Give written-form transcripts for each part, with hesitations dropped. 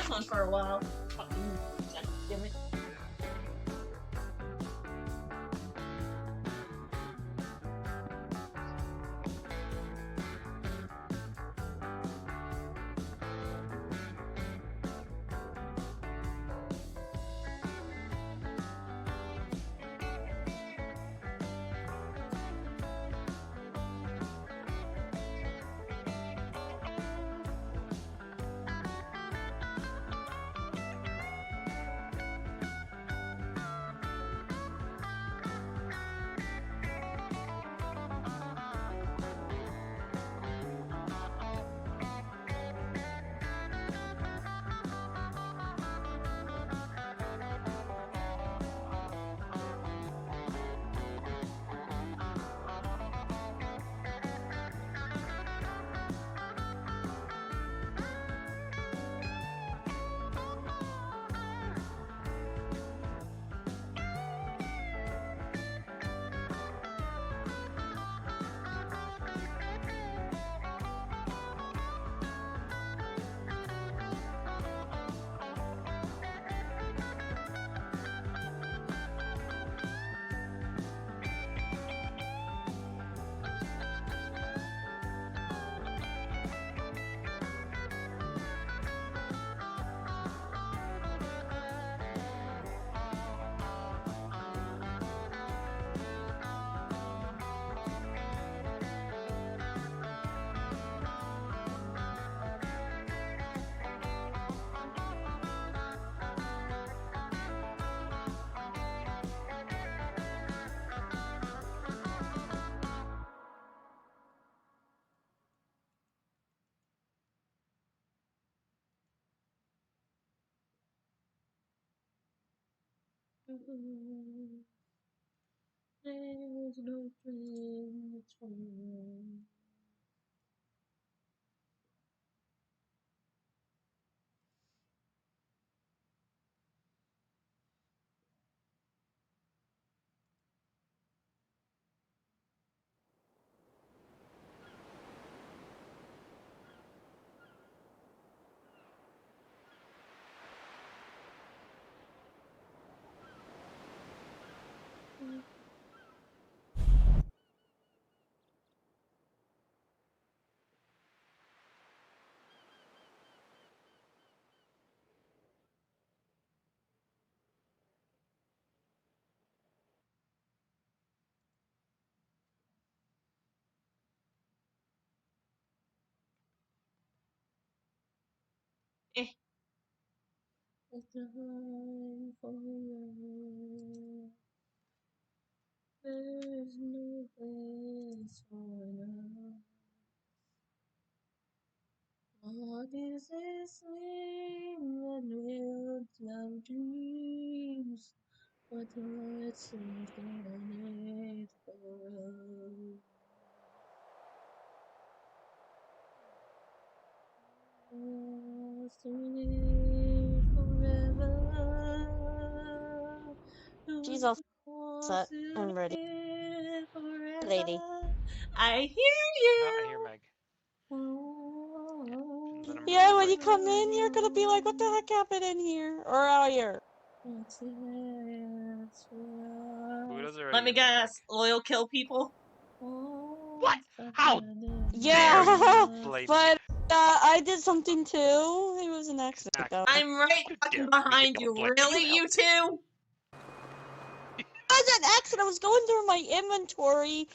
this one for a while. Fucking damn it. There's no friend for me. Eh. It's time for love. There's no place for love. What is this thing that builds our dreams? What are something I need for love? To live forever. She's all set and ready. Lady. I hear you. Oh, I hear Meg. Yeah, when you come in, you're gonna be like, what the heck happened in here? Or out here? Let me guess. Loyal kill people? What? How? Yeah, Blade. but I did something too. It was an accident, though. I'm right fucking behind you. Really, you two? It was an accident. I was going through my inventory,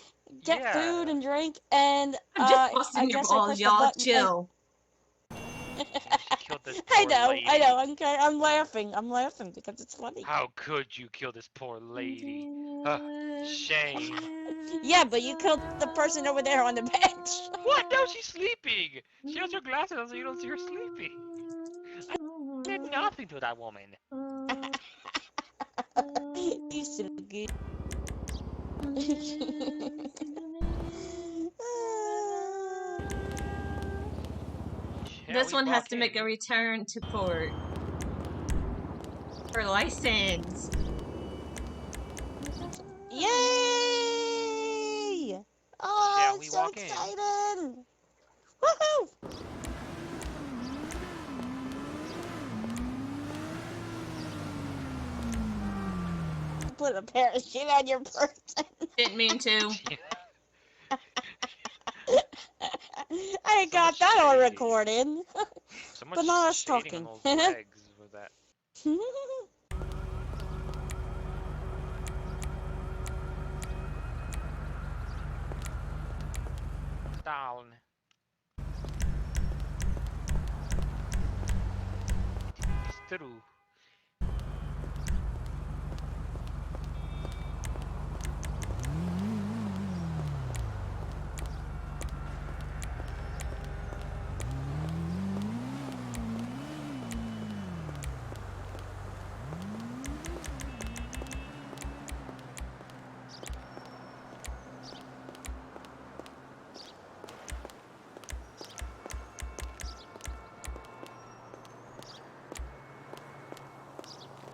get food and drink, and I'm just busting I your guess I balls, pressed y'all. the button. Chill. Killed this I poor know, lady. I know. Okay, I'm laughing. I'm laughing because it's funny. How could you kill this poor lady? Shame. Yeah, but you killed the person over there on the bench. What? No, she's sleeping. She has her glasses on so you don't see her sleeping. I did nothing to that woman. You so good. This one has to make a return to port. For license. Yay! Oh, I'm so excited! Woohoo! put a parachute on your person. Didn't mean to. I So got much that on shading. recording. So much But not us shading talking. on those legs with that. Down. It's true.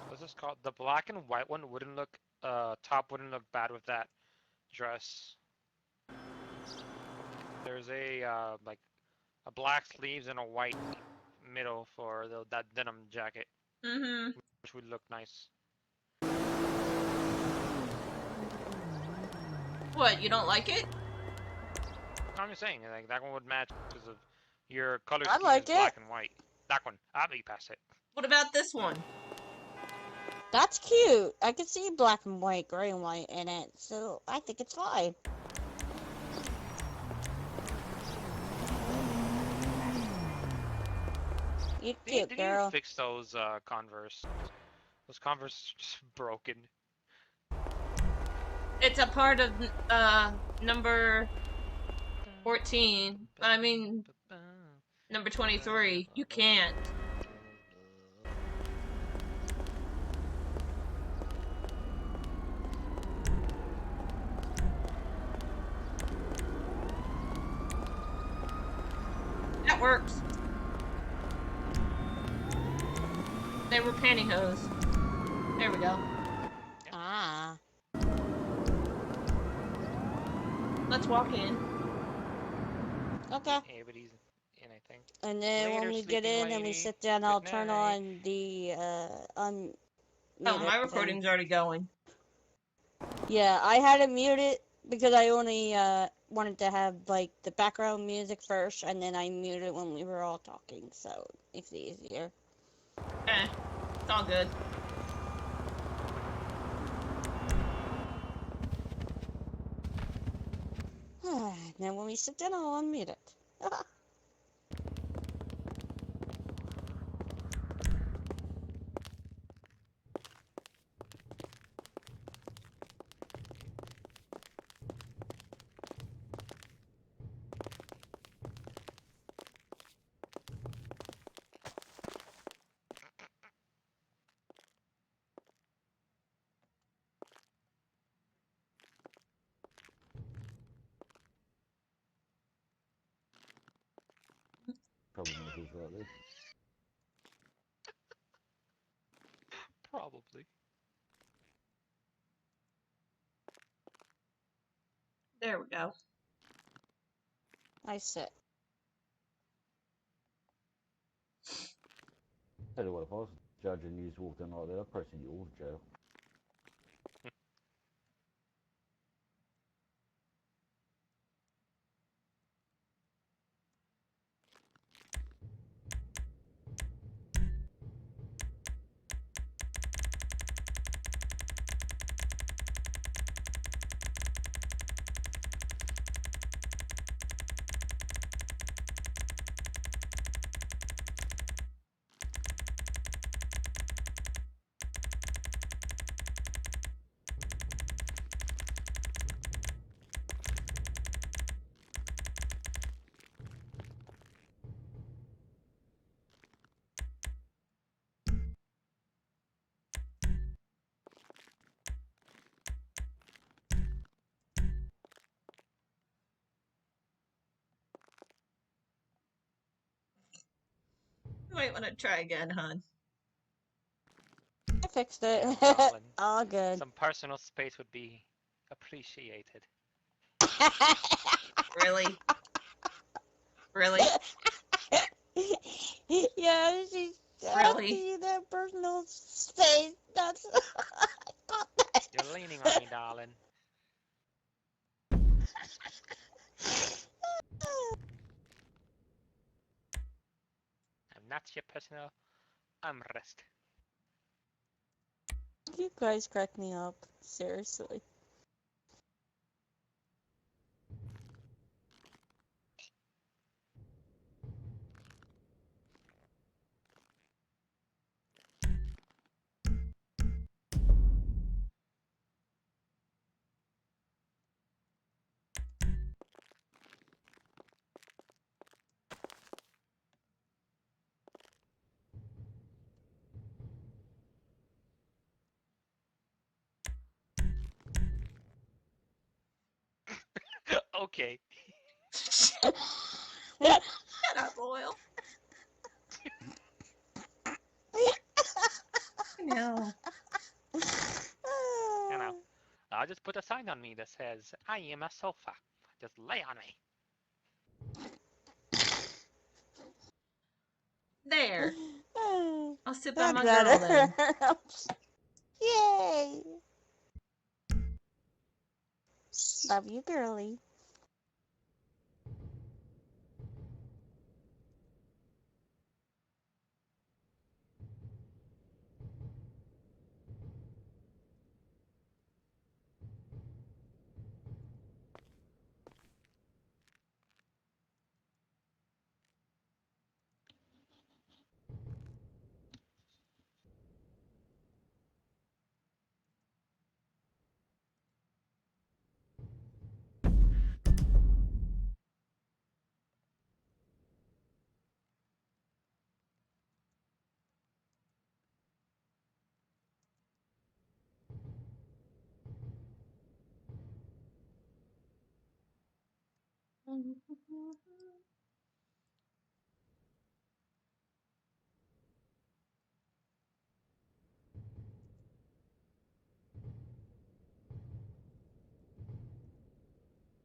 What's this called? The black and white one wouldn't look, top wouldn't look bad with that dress. There's a, like, a black sleeves and a white middle for that denim jacket, Mm-hmm. which would look nice. What, you don't like it? No, I'm just saying, like, that one would match because of your color I scheme like is black it. and white. That one, I'll be past it. What about this one? That's cute. I can see black and white, gray and white in it, so I think it's fine. You're cute, They need girl. to fix those Converse. Those Converse are just broken. It's a part of number 14. I mean, number 23. You can't. That works. They were pantyhose. There we go. Ah. Let's walk in. Okay. Everybody's in, I think. And then Later, when we get sleeping in and we lady. sit down, Good I'll turn night. on the unmute Oh, my it recording's thing. already going. Yeah, I had it muted because I only wanted to have like the background music first, and then I muted it when we were all talking, so it's easier. It's all good. And then when we sit down, I'll unmute it. Probably noises like this. Probably. There we go. I sit. Tell you what, if I was judging you walked in like that, I'd probably send you all to jail. You might want to try again, hon. I fixed it. Yeah, darling. All good. Some personal space would be appreciated. Really? Really? Yeah, she's Really? asking you that personal space. That's You're leaning on me, darling. I'm not your personal armrest. You guys crack me up. Seriously. Okay. Shut up, Oil. No. You know, I'll just put a sign on me that says, I am a sofa. Just lay on me. There. I'll sit by That's my girl better. then. Yay! Love you, girly.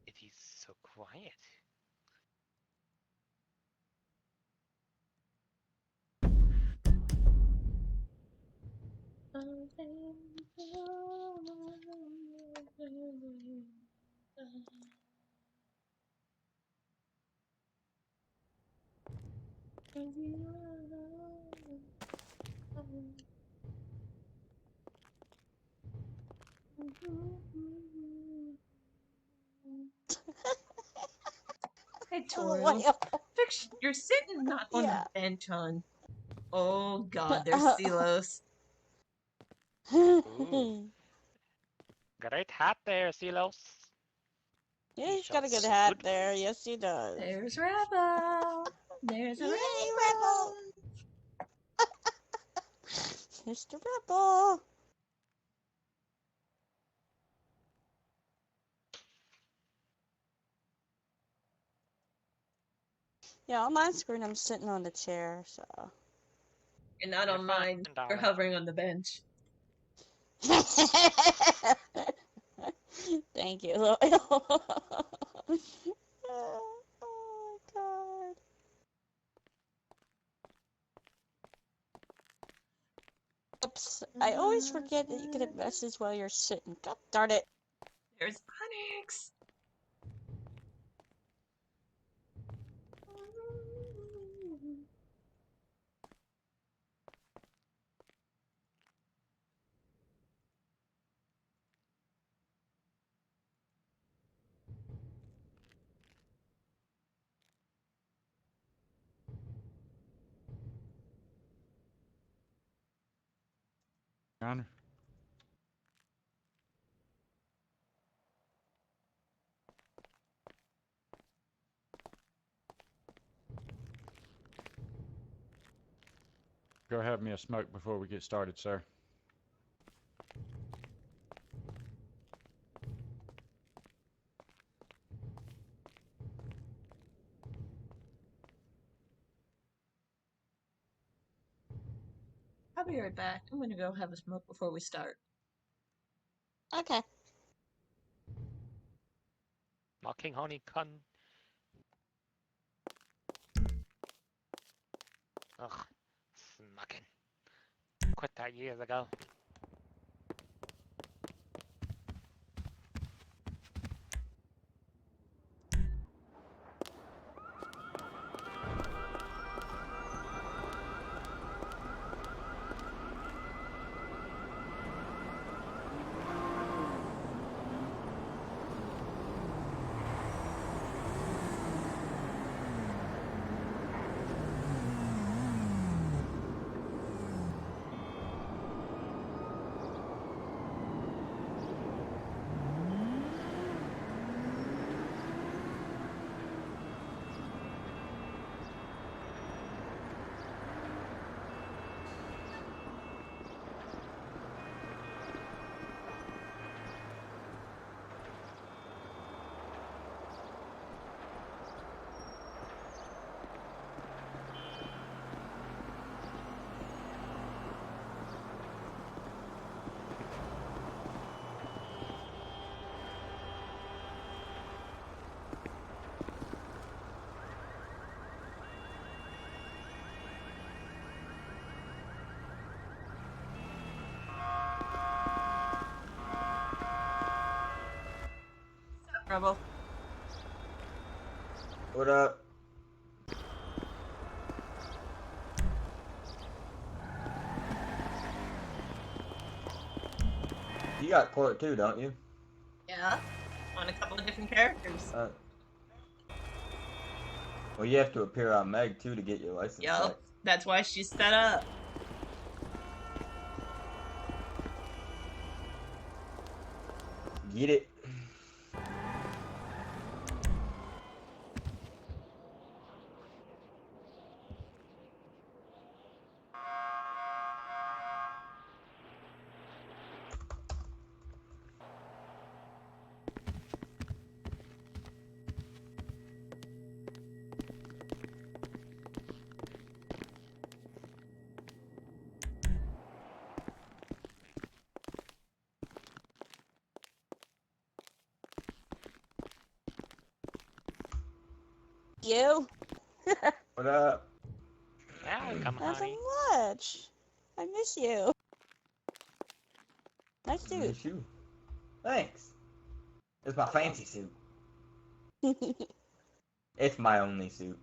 It is so quiet. Hey, Oh, Toriel. wow. You're sitting not on the Yeah. bench, hon. Oh, God, there's Silos. Ooh. Great hat there, Silos. Yeah, He he's got a shows good hat good. there. Yes, he does. There's Rebel. There's a Yay, Rebel. Mr. Rebel. Yeah, on my screen I'm sitting on the chair, so. You're not You're on fine, mine. You're darling. hovering on the bench. Thank you, Loyal. Oh my god. Oops, I always forget that you can have messages while you're sitting. God darn it. There's Onyx. Honor. Go have me a smoke before we get started, sir. I'll be right back. I'm gonna go have a smoke before we start. Okay. Mocking honey con. Ugh. Smucking. Quit that years ago. Trouble. What up? You got court too, don't you? Yeah. On a couple of different characters. Well, you have to appear on Meg too to get your license Yup. back. That's why she's set up. Get it? You? What up? Welcome, Nothing honey. much. I miss you. Nice suit. Miss you. Thanks. It's my fancy suit. It's my only suit.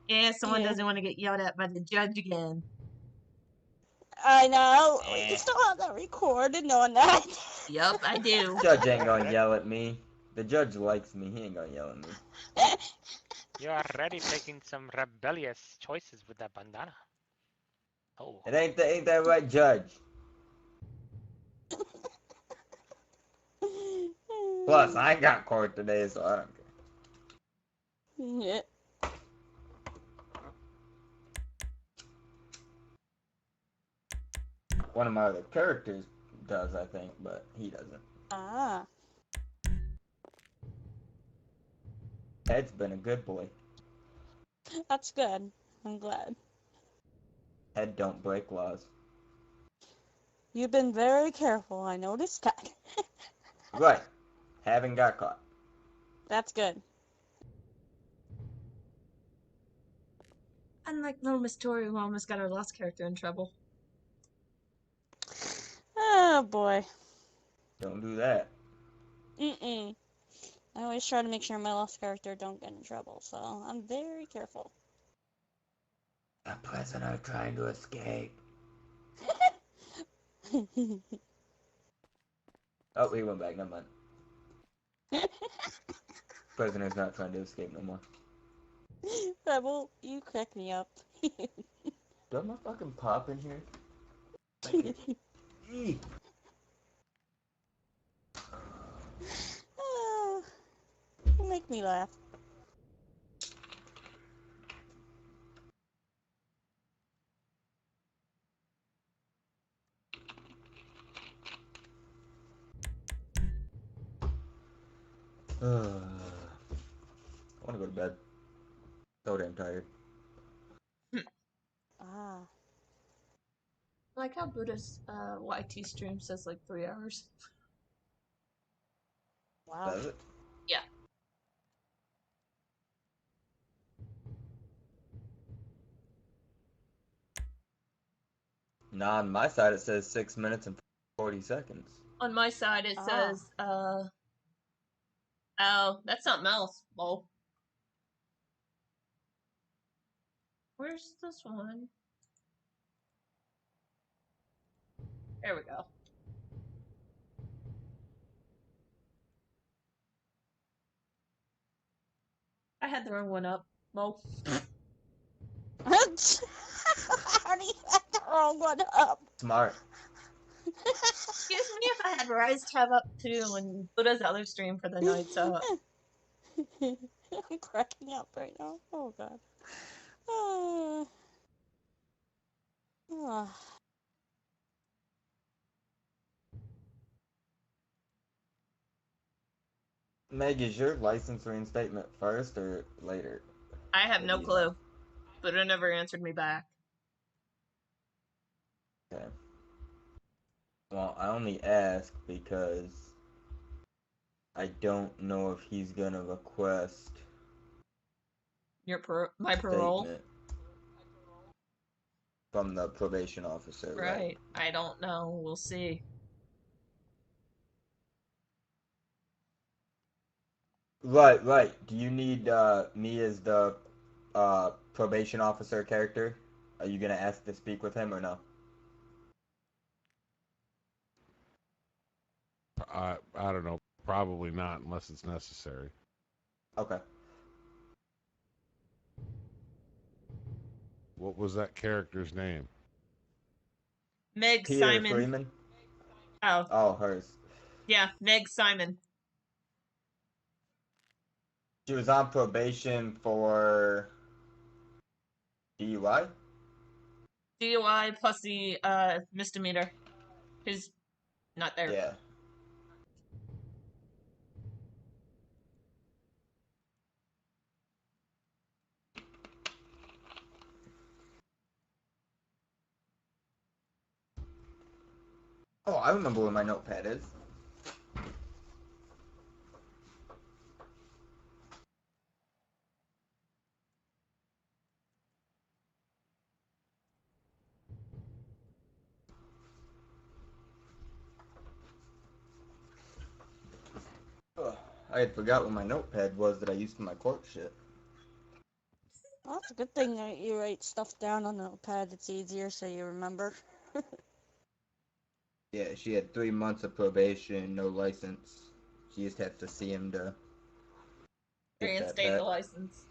Yeah, someone Yeah. doesn't want to get yelled at by the judge again. I know. We Eh. can still have that recorded knowing that. Yup, I do. Judge ain't gonna yell at me. The judge likes me. He ain't gonna yell at me. You're already taking some rebellious choices with that bandana. Oh. It ain't that right, Judge? Plus, I ain't got court today, so I don't care. Yeah. One of my other characters does, I think, but he doesn't. Ah. Ed's been a good boy. That's good. I'm glad. Ed don't break laws. You've been very careful. I noticed that. Right. Haven't got caught. That's good. Unlike little Miss Tori, who almost got her lost character in trouble. Oh boy. Don't do that. Mm-mm. I always try to make sure my lost character don't get in trouble, so I'm very careful. A prisoner trying to escape. Oh, he went back. Never mind. Prisoner's not trying to escape no more. Rebel, you crack me up. Do I have my fucking pop in here? Thank you. Eek. Ah, you make me laugh. I want to go to bed. So damn tired. Ah. I like how Buddha's YT stream says like 3 hours. Wow. Does it? Yeah. Nah, on my side it says 6 minutes and 40 seconds. On my side it says, oh, that's something else. Lol. Where's this one? There we go. I had the wrong one up. Mo. How do you have the wrong one up? Smart. Excuse me if I had Rise tab up too when Buddha's other stream for the night's up. I'm cracking up right now. Oh god. Ah. Ah. Meg, is your license reinstatement first or later? I have What no do you clue. know? Buddha never answered me back. Okay. Well, I only ask because I don't know if he's gonna request My parole? statement from the probation officer. Right. I don't know. We'll see. Right. Do you need me as the probation officer character? Are you gonna ask to speak with him or no? I don't know. Probably not unless it's necessary. Okay. What was that character's name? Meg Peter Simon. Freeman? Oh, Oh, hers. yeah, Meg Simon. She was on probation for DUI? DUI plus the misdemeanor. Who's not there. Yeah. Oh, I remember where my notepad is. Ugh, I had forgot what my notepad was that I used for my court shit. Well, it's a good thing that you write stuff down on the notepad. It's easier so you remember. Yeah, she had 3 months of probation, no license. She just had to see him to get that Reinstate back. the license.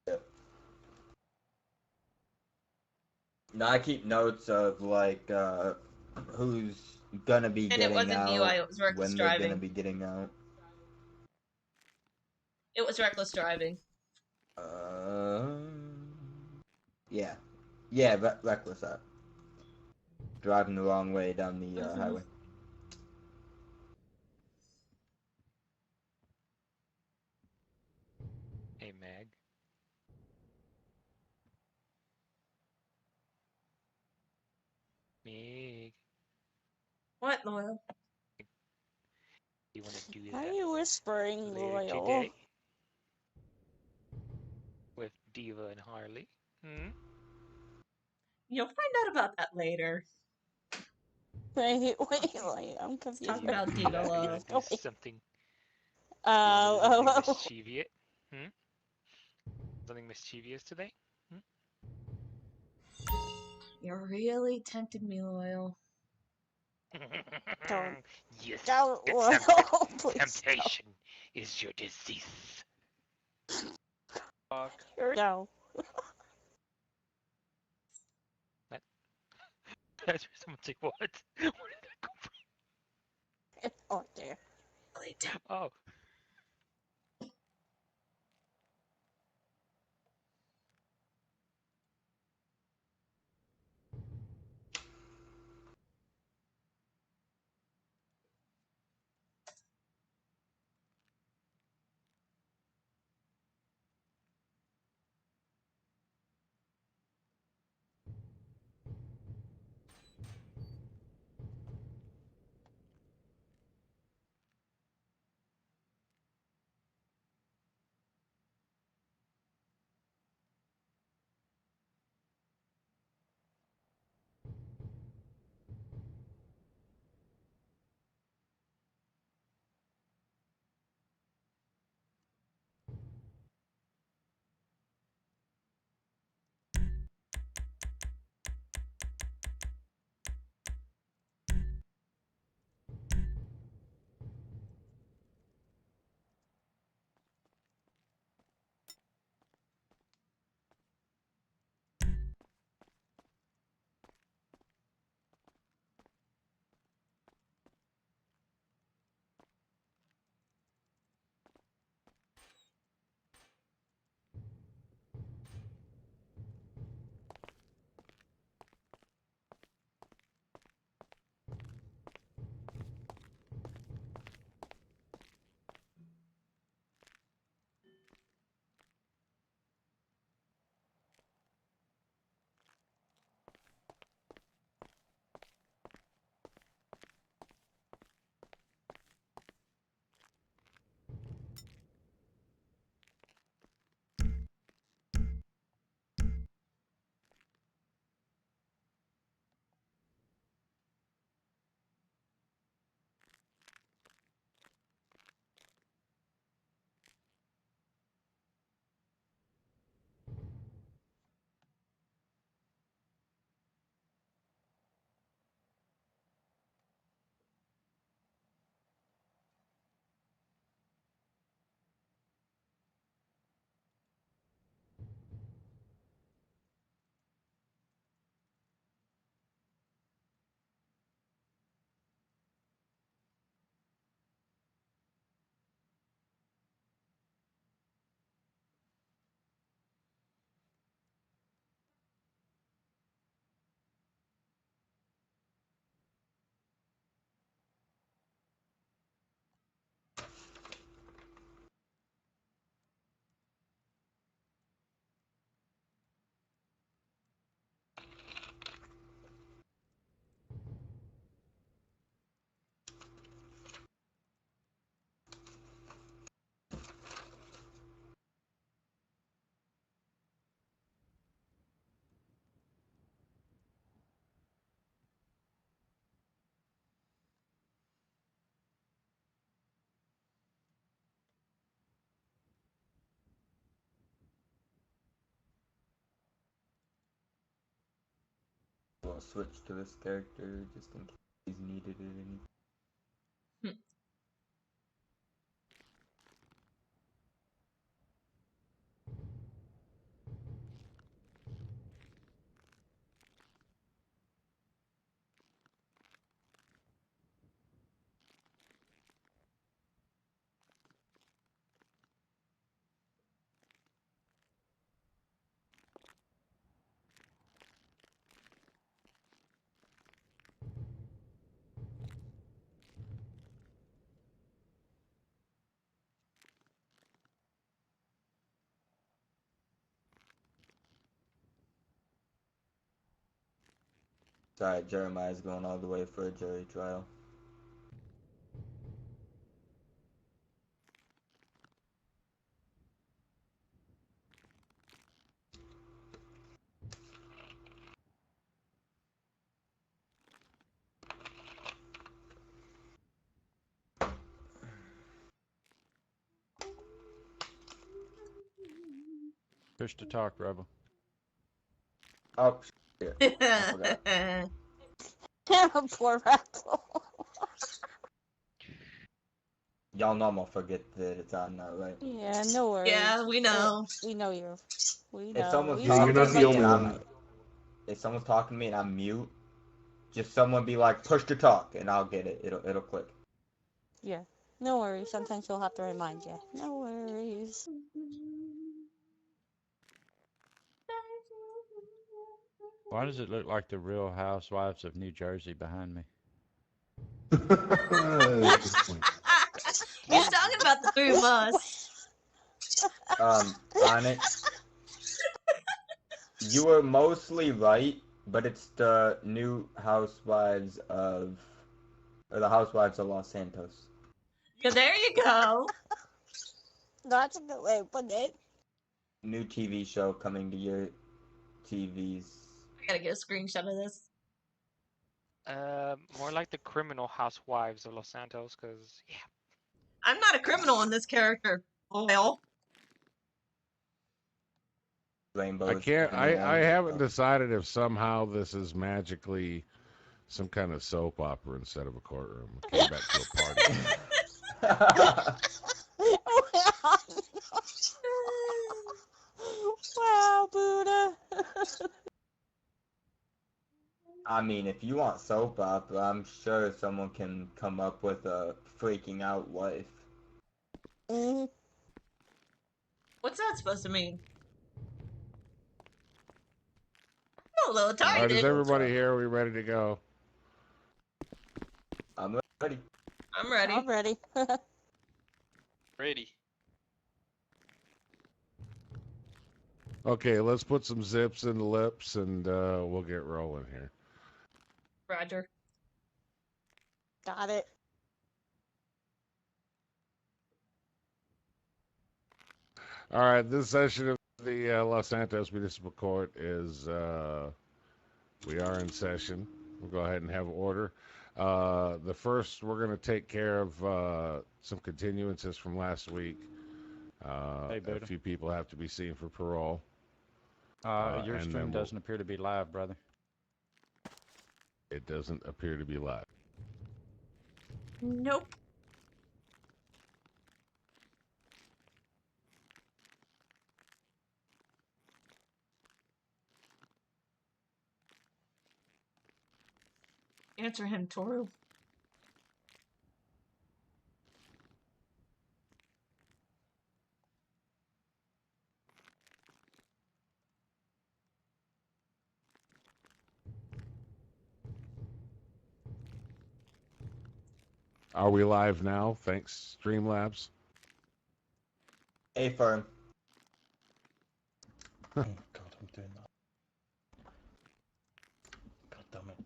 Yeah. Now I keep notes of like who's gonna be And it getting wasn't out, DUI, it was reckless when they're gonna driving. be getting out. It was reckless driving. Yeah, reckless driving the wrong way down the highway. Hey, Meg. Meg, What, Loyal? you want to do Why are that you whispering, later Loyal? today? With Diva and Harley? Hmm? You'll find out about that later. Wait, I'm Let's confused. talk You, about you, Diva wanna- you Love. wanna do something? Oh, You wanna do something oh, mischievous? Hmm? Something mischievous today? You really tempted me, Loyal. Don't. Yes, Don't, get Loyal, tempted. please Temptation is your disease. Fuck. don't. No. That's where someone's like, what? Where did that come Oh, dear. Really tempt- from? Oh. I'll switch to this character just in case he's needed at any. Sorry, Jeremiah's going all the way for a jury trial. Push to talk, Rebel. Oh, shit. I forgot. Poor Rattle. Y'all know I'm gonna forget that it's on now, right? Yeah, no worries. Yeah, we know. We know you. We know. If someone's We talking know to me you. and if someone's talking to me and I'm mute, just someone be like, push to talk, and I'll get it. It'll click. Yeah, no worries. Sometimes we'll have to remind you. No worries. Why does it look like the Real Housewives of New Jersey behind me? He's talking about the three of us. Onyx, you were mostly right, but it's the new Housewives of, or the Housewives of Los Santos. Yeah, there you go. That's a good way to put it. New TV show coming to your TVs. I gotta get a screenshot of this. More like the criminal housewives of Los Santos, because, yeah. I'm not a criminal in this character. Well, Rainbows. I can't. I criminal. haven't decided if somehow this is magically some kind of soap opera instead of a courtroom. We came back to a party. Wow, Buddha. I mean, if you want soap opera, I'm sure someone can come up with a freaking out wife. Mhm. what's that supposed to mean? Oh, little All tiny right, is bit. everybody here? Are we ready to go? I'm ready. I'm ready. I'm ready. Ready. Okay, let's put some zips in the lips and we'll get rolling here. Roger. Got it. All right, this session of the Los Santos Municipal Court is, we are in session. We'll go ahead and have order. The first, we're going to take care of some continuances from last week. Hey, A Buddha. few people have to be seen for parole. Your and stream then we'll- doesn't appear to be live, brother. It doesn't appear to be live. Nope. Answer him, Toru. Are we live now? Thanks, Streamlabs. A firm. Oh God, I'm doing that. God damn it.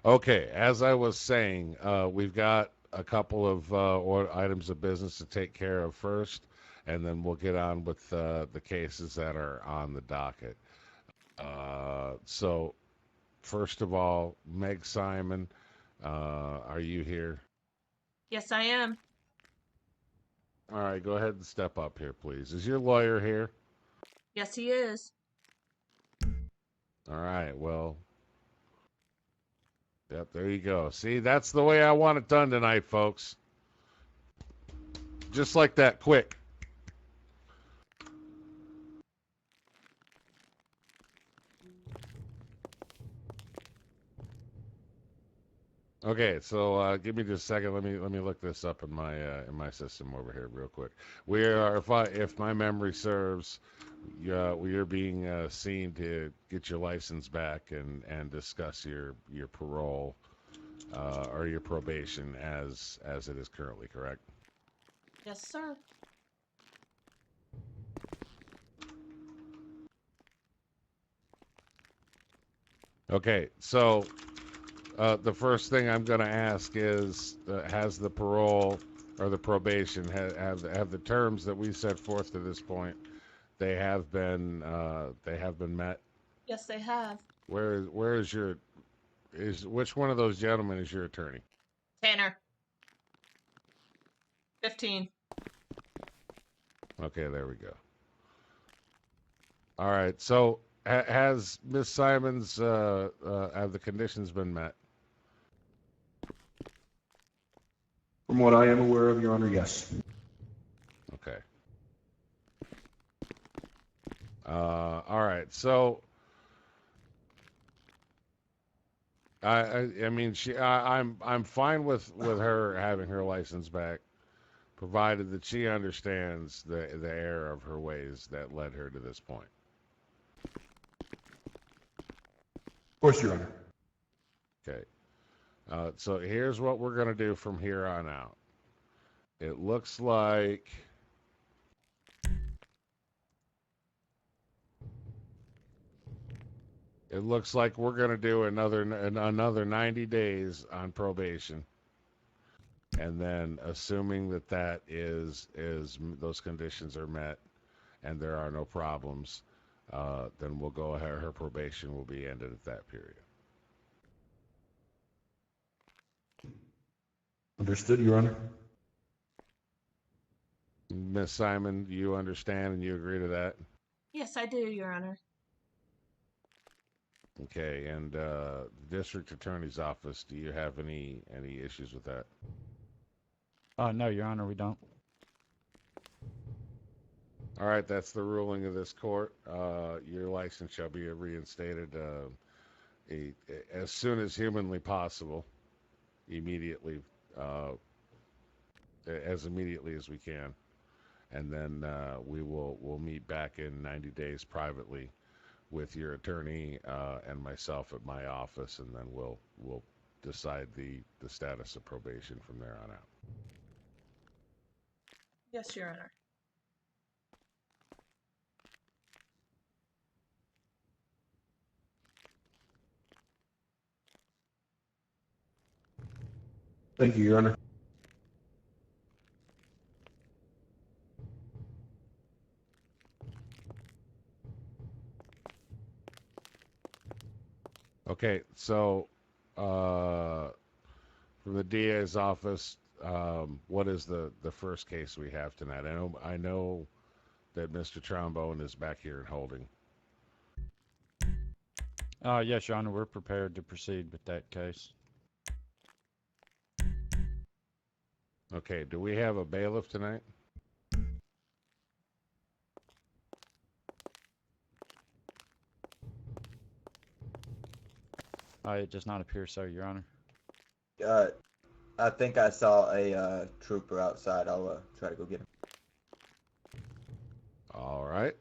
Okay, as I was saying, we've got a couple of items of business to take care of first, and then we'll get on with the cases that are on the docket. So, first of all, Meg Simon, are you here? Yes, I am. All right, go ahead and step up here, please. Is your lawyer here? Yes, he is. All right, well, yep, there you go. See, that's the way I want it done tonight, folks. Just like that, quick. Okay, so give me just a second. Let me look this up in my system over here real quick. We are, if my memory serves, we are being seen to get your license back and discuss your parole or your probation as it is currently, correct? Yes, sir. Okay, so the first thing I'm going to ask is, has the parole or the probation have the terms that we set forth to this point? They have been met. Yes, they have. Where is your which one of those gentlemen is your attorney? Tanner. 15. Okay, there we go. All right, so has Miss Simons have the conditions been met? From what I am aware of, Your Honor, yes. Okay. All right. So, I mean, I'm fine with her having her license back, provided that she understands the error of her ways that led her to this point. Of course, Your Honor. Okay. So here's what we're gonna do from here on out. It looks like. It looks like we're going to do another 90 days on probation, and then assuming that is those conditions are met and there are no problems, then we'll go ahead. Her probation will be ended at that period. Understood, Your Honor. Miss Simon, do you understand and you agree to that? Yes, I do, Your Honor. Okay, and the district attorney's office, do you have any issues with that? No, Your Honor, we don't. All right, that's the ruling of this court. Your license shall be reinstated as soon as humanly possible, immediately, as immediately as we can, and then we'll meet back in 90 days privately with your attorney and myself at my office, and then we'll decide the status of probation from there on out. Yes, Your Honor. Thank you, Your Honor. Okay, so from the DA's office, what is the first case we have tonight? I know that Mr. Trombone is back here in holding. Yes, Your Honor, we're prepared to proceed with that case. Okay, do we have a bailiff tonight? It does not appear so, Your Honor. I think I saw a trooper outside. I'll try to go get him. All right.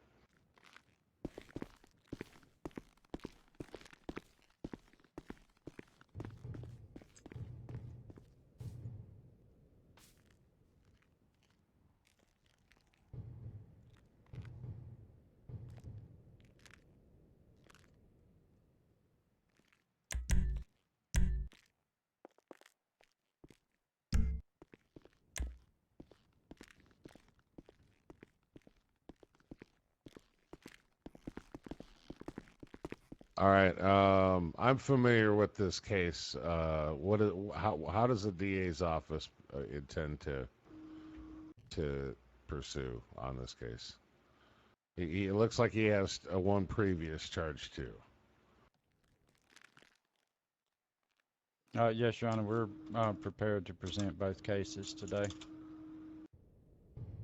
All right. I'm familiar with this case. How does the DA's office intend to pursue on this case? It looks like he has one previous charge too. Yes, Your Honor, we're prepared to present both cases today.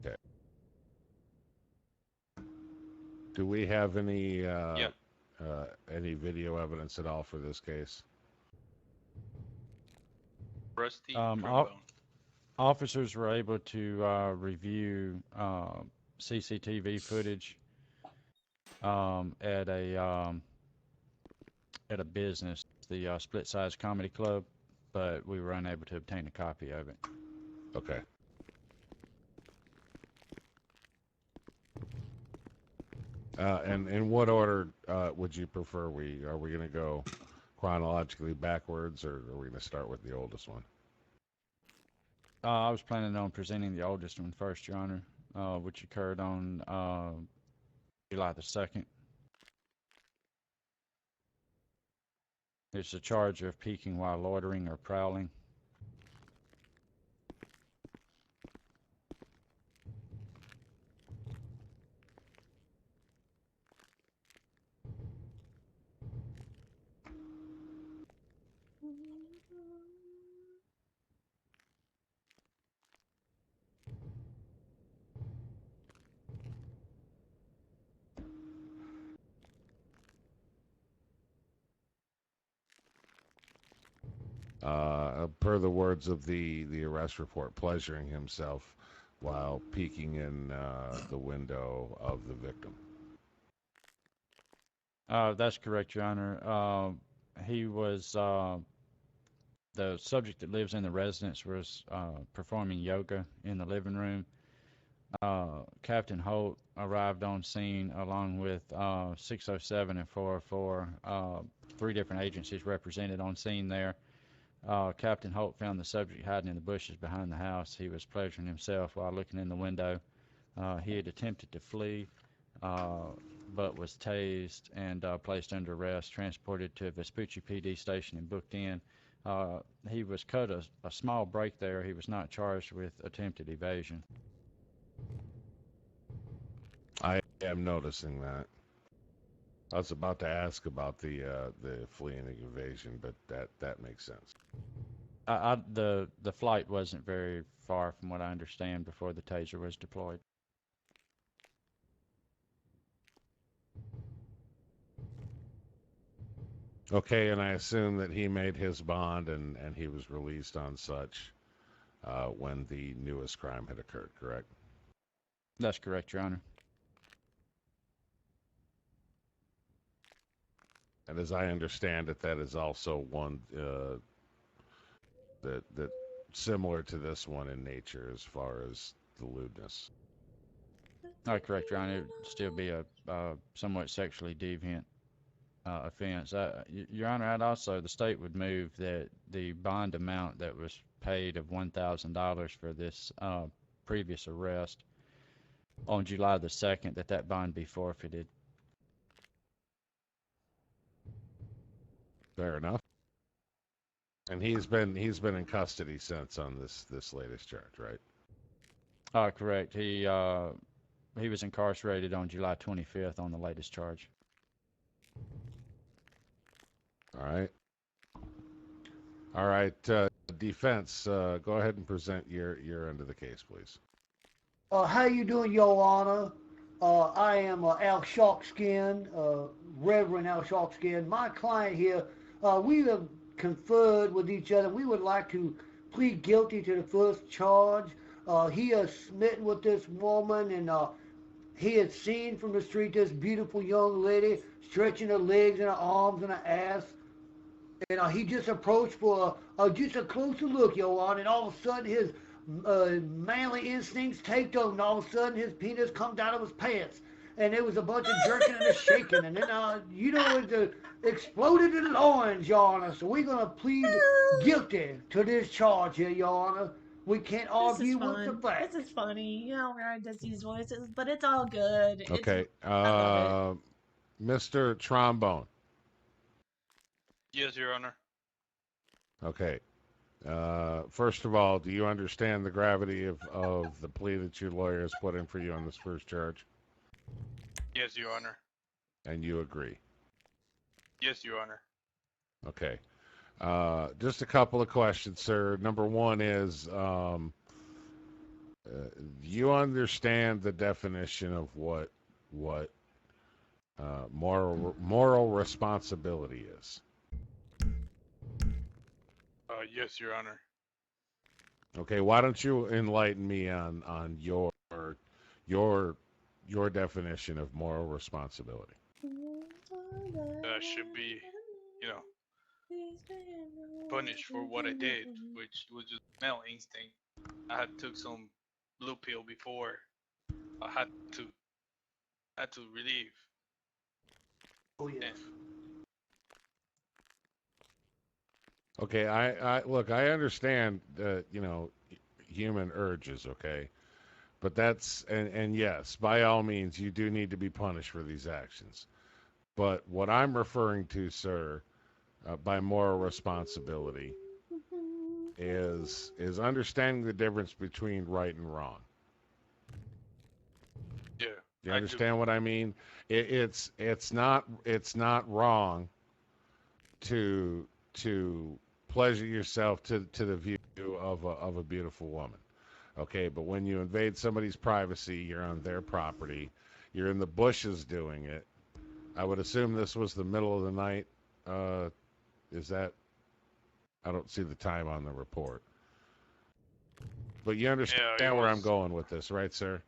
Okay. Do we have any video evidence at all for this case? Rusty Um, trombone. Officers were able to review CCTV footage at a business, the Split Size Comedy Club, but we were unable to obtain a copy of it. Okay. And in what order would you prefer? Are we going to go chronologically backwards, or are we going to start with the oldest one? I was planning on presenting the oldest one first, Your Honor, which occurred on July the 2nd. It's a charge of peeking while loitering or prowling. Per the words of the arrest report, pleasuring himself while peeking in the window of the victim. That's correct, Your Honor. He was the subject that lives in the residence was performing yoga in the living room. Captain Holt arrived on scene along with 607 and 404, three different agencies represented on scene there. Captain Holt found the subject hiding in the bushes behind the house. He was pleasuring himself while looking in the window. He had attempted to flee, but was tased and placed under arrest, transported to Vespucci PD station and booked in. He was cut a small break there. He was not charged with attempted evasion. I am noticing that. I was about to ask about the fleeing and evasion, but that makes sense. The flight wasn't very far from what I understand before the taser was deployed. Okay, and I assume that he made his bond and he was released on such when the newest crime had occurred, correct? That's correct, Your Honor. And as I understand it, that is also one that similar to this one in nature as far as the lewdness. Correct, Your Honor. It would still be a somewhat sexually deviant offense. Your Honor, the state would move that the bond amount that was paid of $1,000 for this previous arrest on July the 2nd, that bond be forfeited. Fair enough. And he's been in custody since on this latest charge, right? Correct. He was incarcerated on July 25th on the latest charge. All right. Defense, go ahead and present your end of the case, please. How you doing, Your Honor? I am Al Sharkskin, Reverend Al Sharkskin. My client here, we have conferred with each other. We would like to plead guilty to the first charge. He is smitten with this woman, and he had seen from the street this beautiful young lady stretching her legs and her arms and her ass. And he just approached for just a closer look, Your Honor, and all of a sudden his manly instincts take over, and all of a sudden his penis comes out of his pants. And there was a bunch of jerking and a shaking, and then, it exploded in the loins, Your Honor. So we're going to plead guilty to this charge here, Your Honor. We can't argue with the facts. This is funny. You know, Ryan does these voices, but it's all good. Okay. I love it. Mr. Trombone. Yes, Your Honor. Okay. First of all, do you understand the gravity of the plea that your lawyer has put in for you on this first charge? Yes, Your Honor. And you agree? Yes, Your Honor. Okay. Just a couple of questions, sir. Number one is, you understand the definition of what moral responsibility is? Yes, Your Honor. Okay, why don't you enlighten me on your definition of moral responsibility? Should be, you know, punished for what I did, which was just male instinct. I had took some blue pill before. I had to relieve. Oh yes. Okay, I look, I understand human urges, okay? But that's and yes, by all means you do need to be punished for these actions. But what I'm referring to, sir, by moral responsibility is understanding the difference between right and wrong. Yeah. You understand what I mean? It's not wrong to pleasure yourself to the view of a beautiful woman. Okay, but when you invade somebody's privacy, you're on their property, you're in the bushes doing it. I would assume this was the middle of the night. Is that? I don't see the time on the report. But you understand where I'm going with this, right, sir?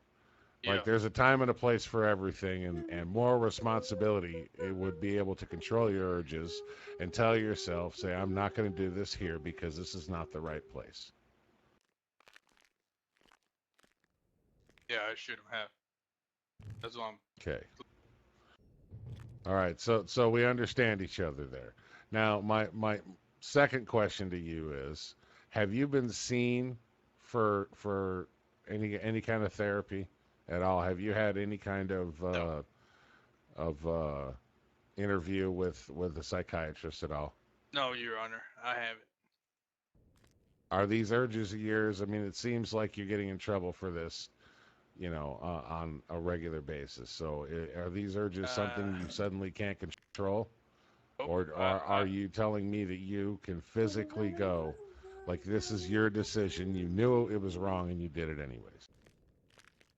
Yeah. Like, there's a time and a place for everything, and moral responsibility, it would be able to control your urges and tell yourself, say, I'm not going to do this here because this is not the right place. Yeah, I shouldn't have. That's what I'm. Okay. All right, so we understand each other there. Now, my second question to you is, have you been seen for any kind of therapy at all? Have you had any kind of interview with a psychiatrist at all? No, Your Honor, I haven't. Are these urges of yours? I mean, it seems like you're getting in trouble for this, on a regular basis. So, are these urges something you suddenly can't control? Or are you telling me that you can physically go, like this is your decision, you knew it was wrong and you did it anyways?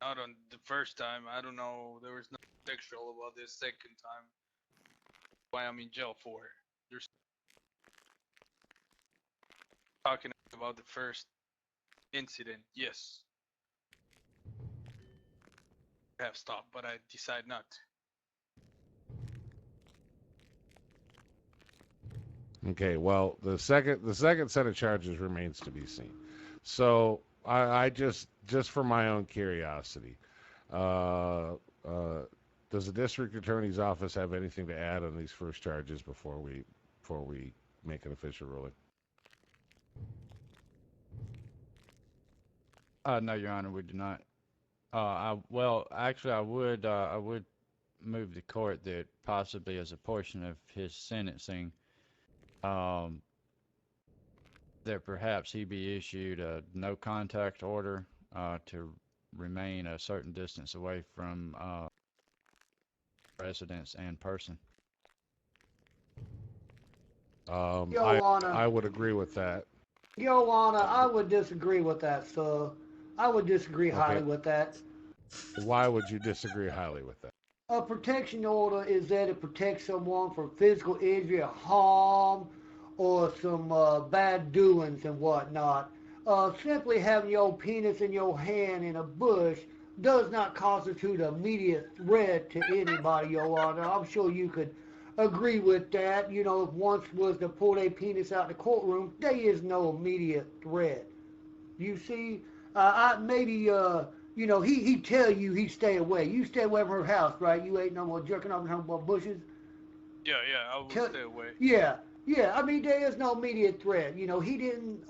Not on the first time. I don't know. There was nothing sexual about this second time. Why I'm in jail for? You're talking about the first incident. Yes. I have stopped, but I decide not. Okay, well, the second set of charges remains to be seen. So I just for my own curiosity, does the district attorney's office have anything to add on these first charges before we make an official ruling? No, Your Honor, we do not. Actually, I would move the court that possibly as a portion of his sentencing, that perhaps he be issued a no contact order to remain a certain distance away from residence and person. I would agree with that. Your Honor, I would disagree with that, sir. I would disagree highly with that. Why would you disagree highly with that? A protection order is there to protect someone from physical injury or harm or some bad doings and whatnot. Simply having your penis in your hand in a bush does not constitute immediate threat to anybody, Your Honor. I'm sure you could agree with that. You know, if once was to pull their penis out the courtroom, there is no immediate threat. You see, he tell you he stay away. You stay away from her house, right? You ain't no more jerking off in her bushes. Yeah, I will stay away. Yeah. I mean, there is no immediate threat. You know, he didn't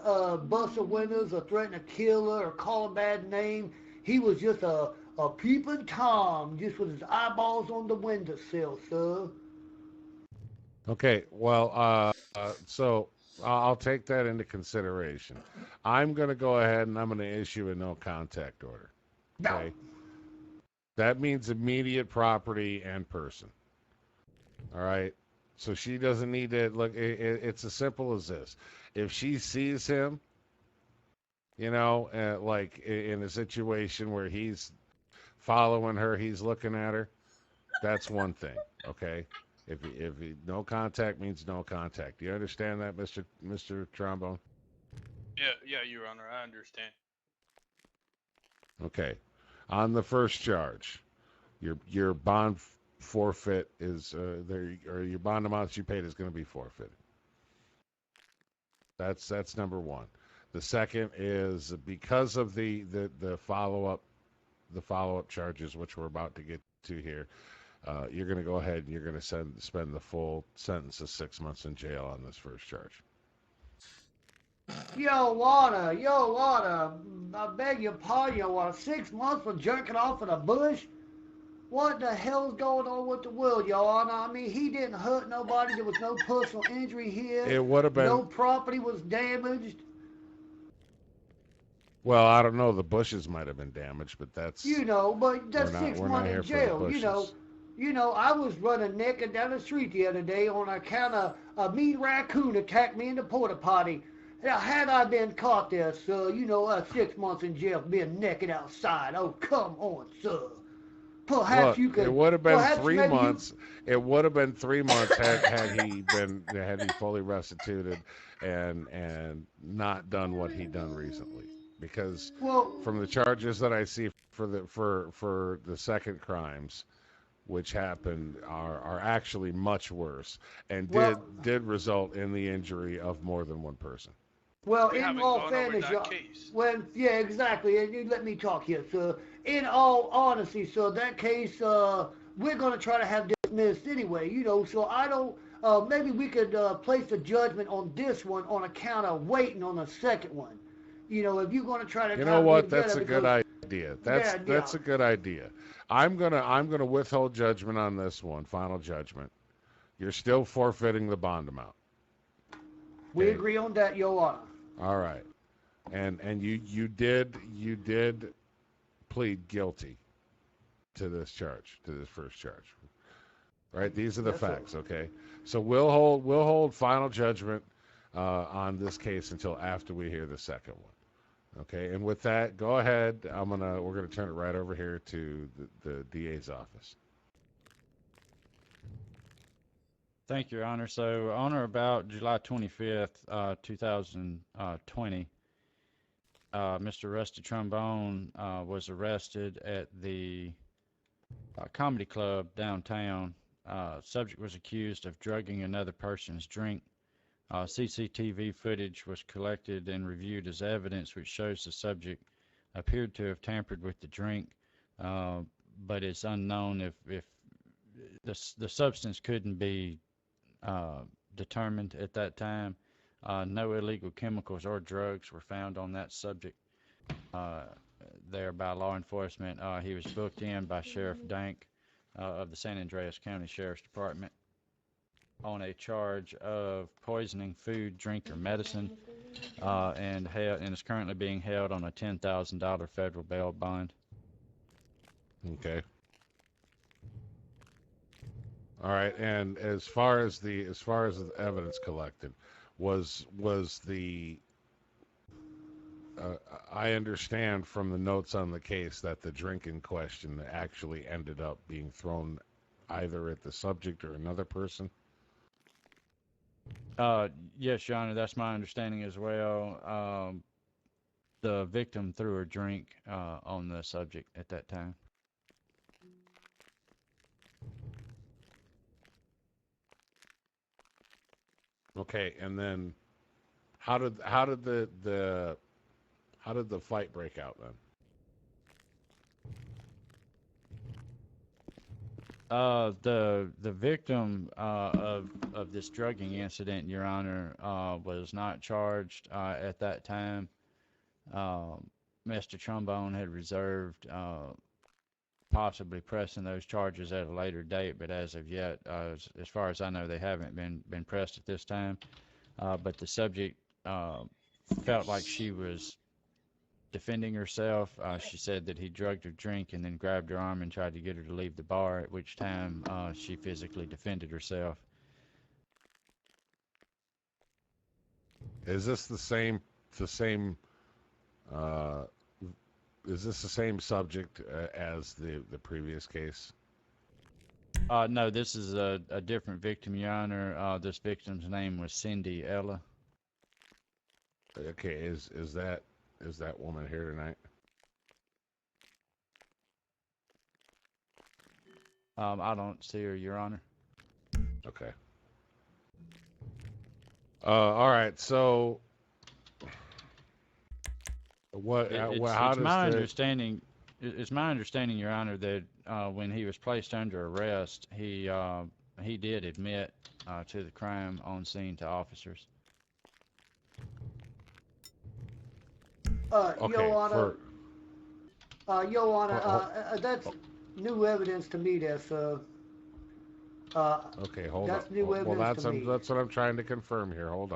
bust her windows or threaten to kill her or call a bad name. He was just a peeping Tom, just with his eyeballs on the windowsill, sir. Okay, well, So I'll take that into consideration. I'm going to go ahead and I'm going to issue a no contact order. Okay. That means immediate property and person. All right. So she doesn't need to look. It's as simple as this. If she sees him, like in a situation where he's following her, he's looking at her, that's one thing. Okay. If no contact means no contact. Do you understand that, Mr. Trombone? Yeah, Your Honor, I understand. Okay. On the first charge, your bond forfeit is there, or your bond amounts you paid is going to be forfeited. That's number one. The second is because of the follow up charges, which we're about to get to here. You're going to go ahead and you're going to spend the full sentence of 6 months in jail on this first charge. Yo, Lana, I beg your pardon, Yo, Lana. 6 months for jerking off in a bush? What the hell's going on with the world, Your Honor? I mean, he didn't hurt nobody. There was no personal injury here. It would have been. No property was damaged. Well, I don't know. The bushes might have been damaged, but that's. But that's 6 months in jail. I was running naked down the street the other day on account of a mean raccoon attacked me in the porta potty. Now, had I been caught there, sir, 6 months in jail for being naked outside. Oh, come on, sir. Perhaps Look, you could. It would have been perhaps 3 maybe months. It would have been 3 months had he fully restituted and not done what he done recently. Because from the charges that I see for the second crimes, which happened, are actually much worse and did result in the injury of more than one person. Well, We in haven't all gone fairness, over that case. yeah, exactly. And you let me talk here, sir. In all honesty, sir, that case, we're going to try to have dismissed anyway, so I don't, maybe we could place a judgment on this one on account of waiting on the second one. If you're going to try to... You know what? That's a good idea. That's a good idea. I'm gonna withhold judgment on this one, final judgment. You're still forfeiting the bond amount. We agree on that, Your Honor. All right. And you did plead guilty to this first charge. Right? These are the facts, okay? So we'll hold final judgment on this case until after we hear the second one. Okay? And with that, go ahead. We're gonna turn it right over here to the DA's office. Thank you, Your Honor. So on or about July 25th, 2020, Mr. Rusty Trombone was arrested at the comedy club downtown. Subject was accused of drugging another person's drink. CCTV footage was collected and reviewed as evidence, which shows the subject appeared to have tampered with the drink, but it's unknown if the substance couldn't be determined at that time. No illegal chemicals or drugs were found on that subject there by law enforcement. He was booked in by Sheriff Dank of the San Andreas County Sheriff's Department on a charge of poisoning food, drink, or medicine, and is currently being held on a $10,000 federal bail bond. Okay. All right, and as far as the evidence collected, was the I understand from the notes on the case that the drink in question actually ended up being thrown either at the subject or another person. Yes, Your Honor, that's my understanding as well. The victim threw her drink on the subject at that time. Okay, and then how did the fight break out then? The victim of this drugging incident, Your Honor, was not charged at that time. Mr. Trombone had reserved possibly pressing those charges at a later date, but as of yet, as far as I know, they haven't been pressed at this time. But the subject felt like she was defending herself. She said that he drugged her drink and then grabbed her arm and tried to get her to leave the bar, at which time she physically defended herself. Is this the same is this the same subject as the previous case? No, this is a different victim, Your Honor. This victim's name was Cindy Ella. Okay, is that woman here tonight? I don't see her, Your Honor. Okay. All right. So, what? How It's does my understanding. It's my understanding, Your Honor, that when he was placed under arrest, he did admit to the crime on scene to officers. Your Honor, Your Honor, that's new evidence to me there, sir. Okay, hold that's on. new evidence to me. That's what I'm trying to confirm here. Hold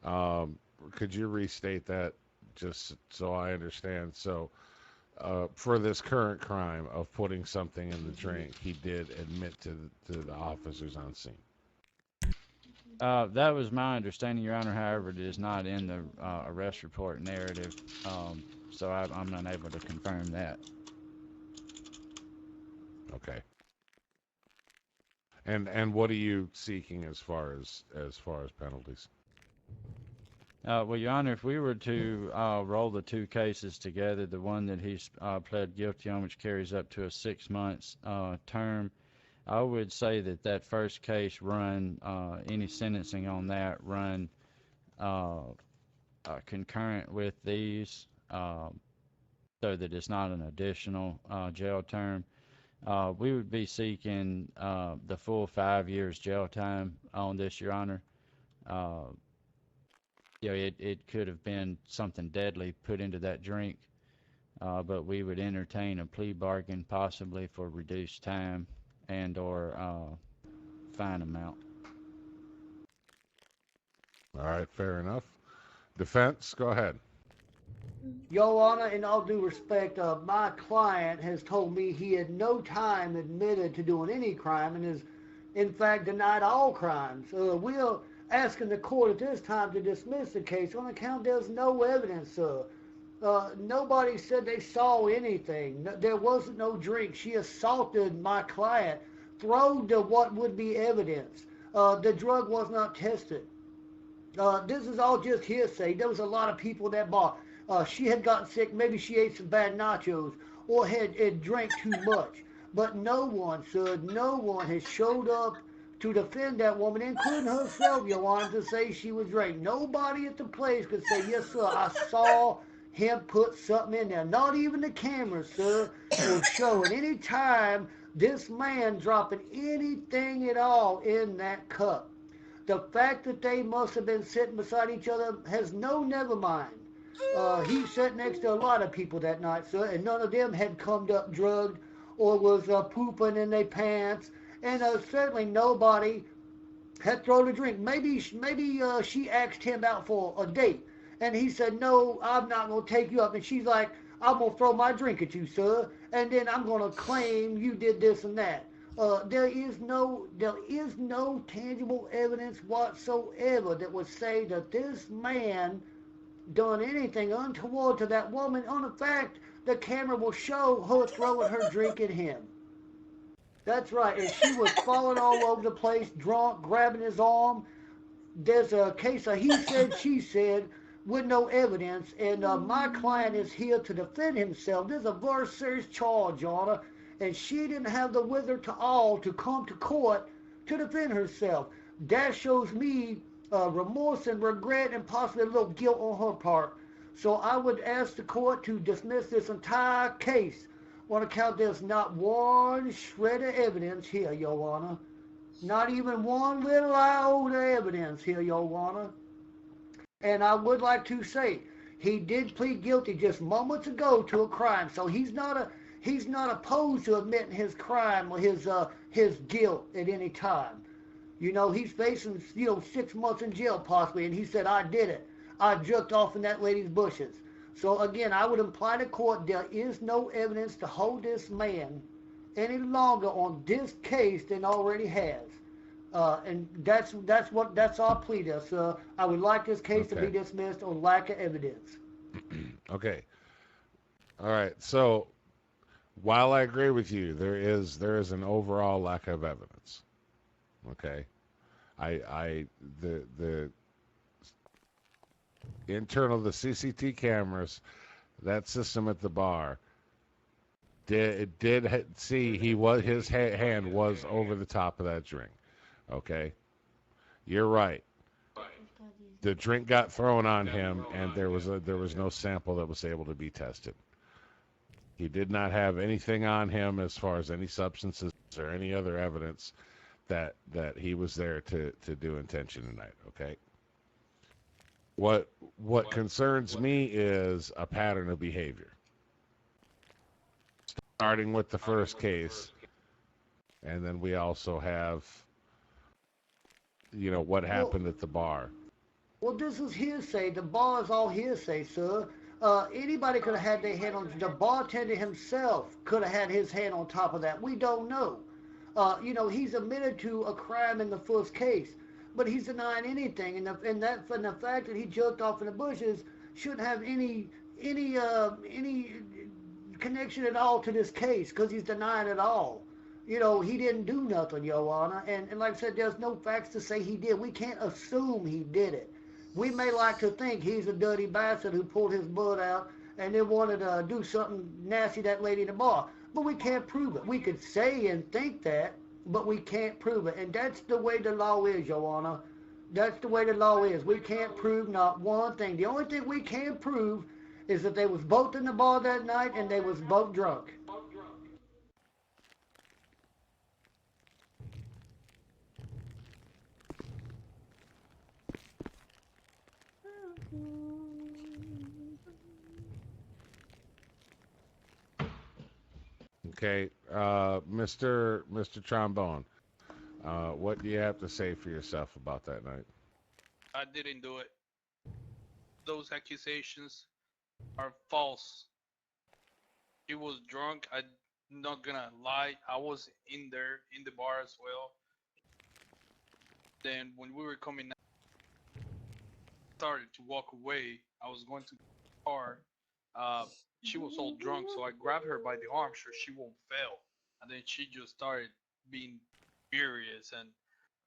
on. Could you restate that just so I understand? So, for this current crime of putting something in the drink, he did admit to the officers on scene. That was my understanding, Your Honor. However, it is not in the arrest report narrative, so I'm unable to confirm that. Okay. And what are you seeking as far as penalties? Well, Your Honor, if we were to roll the two cases together, the one that he's pled guilty on, which carries up to a 6 months term, I would say that first case run, any sentencing on that run concurrent with these, so that it's not an additional jail term. We would be seeking the full 5 years jail time on this, Your Honor. It could have been something deadly put into that drink, but we would entertain a plea bargain possibly for reduced time and or fine amount. All right, fair enough. Defense, go ahead. Your Honor, in all due respect, my client has told me he had no time admitted to doing any crime and has, in fact, denied all crimes. We're asking the court at this time to dismiss the case on account there's no evidence. Nobody said they saw anything. There wasn't no drink. She assaulted my client, thrown to what would be evidence. The drug was not tested. This is all just hearsay. There was a lot of people that bought. She had gotten sick. Maybe she ate some bad nachos or had drank too much. But no one, sir, no one has showed up to defend that woman, including herself, Your Honor, to say she was raped. Nobody at the place could say, yes, sir, I saw him put something in there. Not even the camera, sir, will show at any time this man dropping anything at all in that cup. The fact that they must have been sitting beside each other has never mind. He sat next to a lot of people that night, sir, and none of them had come up drugged or was pooping in their pants. And certainly nobody had thrown a drink. Maybe she asked him out for a date. And he said, no, I'm not going to take you up. And she's like, I'm going to throw my drink at you, sir. And then I'm going to claim you did this and that. There is no tangible evidence whatsoever that would say that this man done anything untoward to that woman. On the fact, the camera will show her throwing her drink at him. That's right, and she was falling all over the place, drunk, grabbing his arm. There's a case of he said, she said, with no evidence, and my client is here to defend himself. This is a very serious charge, Your Honor, and she didn't have the wherewithal to come to court to defend herself. That shows me remorse and regret and possibly a little guilt on her part. So I would ask the court to dismiss this entire case on account there's not one shred of evidence here, Your Honor. Not even one little iota evidence here, Your Honor. And I would like to say, he did plead guilty just moments ago to a crime, so he's not He's not opposed to admitting his crime or his guilt at any time. He's facing 6 months in jail possibly, and he said, "I did it. I jerked off in that lady's bushes." So again, I would imply to court there is no evidence to hold this man any longer on this case than already has. And that's our plea there, sir. I would like this case to be dismissed on lack of evidence. Okay. All right. So while I agree with you, there is an overall lack of evidence. Okay. The internal the CCT cameras, that system at the bar did see his hand was over the top of that drink. Okay. You're right. The drink got thrown on him, and there was no sample that was able to be tested. He did not have anything on him as far as any substances or any other evidence that he was there to do intention tonight. Okay. What concerns me is a pattern of behavior, starting with the first case, and then we also have what happened at the bar. Well, this is hearsay. The bar is all hearsay, sir. Anybody could have had their hand on the bartender himself. Could have had his hand on top of that. We don't know. He's admitted to a crime in the first case, but he's denying anything. And the fact that he jerked off in the bushes shouldn't have any connection at all to this case, because he's denying it all. He didn't do nothing, Your Honor. And like I said, there's no facts to say he did. We can't assume he did it. We may like to think he's a dirty bastard who pulled his blood out and then wanted to do something nasty to that lady in the bar. But we can't prove it. We could say and think that, but we can't prove it. And that's the way the law is, Your Honor. That's the way the law is. We can't prove not one thing. The only thing we can prove is that they was both in the bar that night and they was both drunk. Okay, Mr. Trombone, what do you have to say for yourself about that night? I didn't do it. Those accusations are false. She was drunk. I'm not gonna lie. I was in there in the bar as well. Then when we were coming out, started to walk away. I was going to the car. She was all drunk, so I grabbed her by the arm so she won't fail. And then she just started being furious and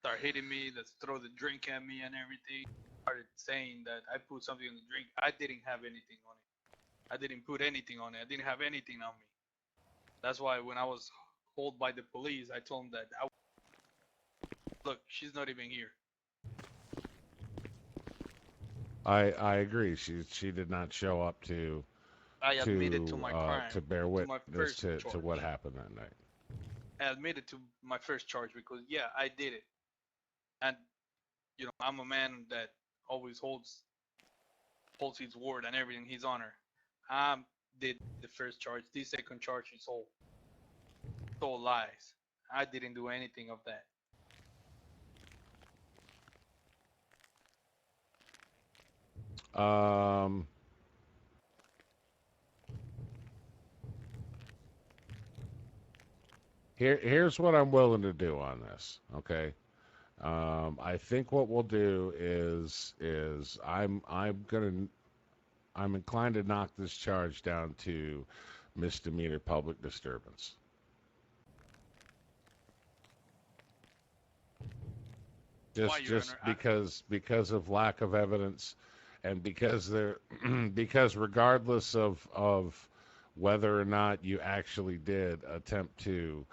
started hitting me. Let's throw the drink at me and everything. Started saying that I put something on the drink. I didn't have anything on it. I didn't put anything on it. I didn't have anything on me. That's why when I was hauled by the police, I told them that look, she's not even here. I agree. She did not show up to I admitted to my crime, to bear witness to charge. what happened that night. I admitted to my first charge because yeah, I did it, and I'm a man that always holds his word and everything, his honor. I did the first charge. The second charge is all lies. I didn't do anything of that. Here's what I'm willing to do on this. Okay. I think what we'll do is I'm inclined to knock this charge down to misdemeanor public disturbance. Just because of lack of evidence, and because because regardless of whether or not you actually did attempt to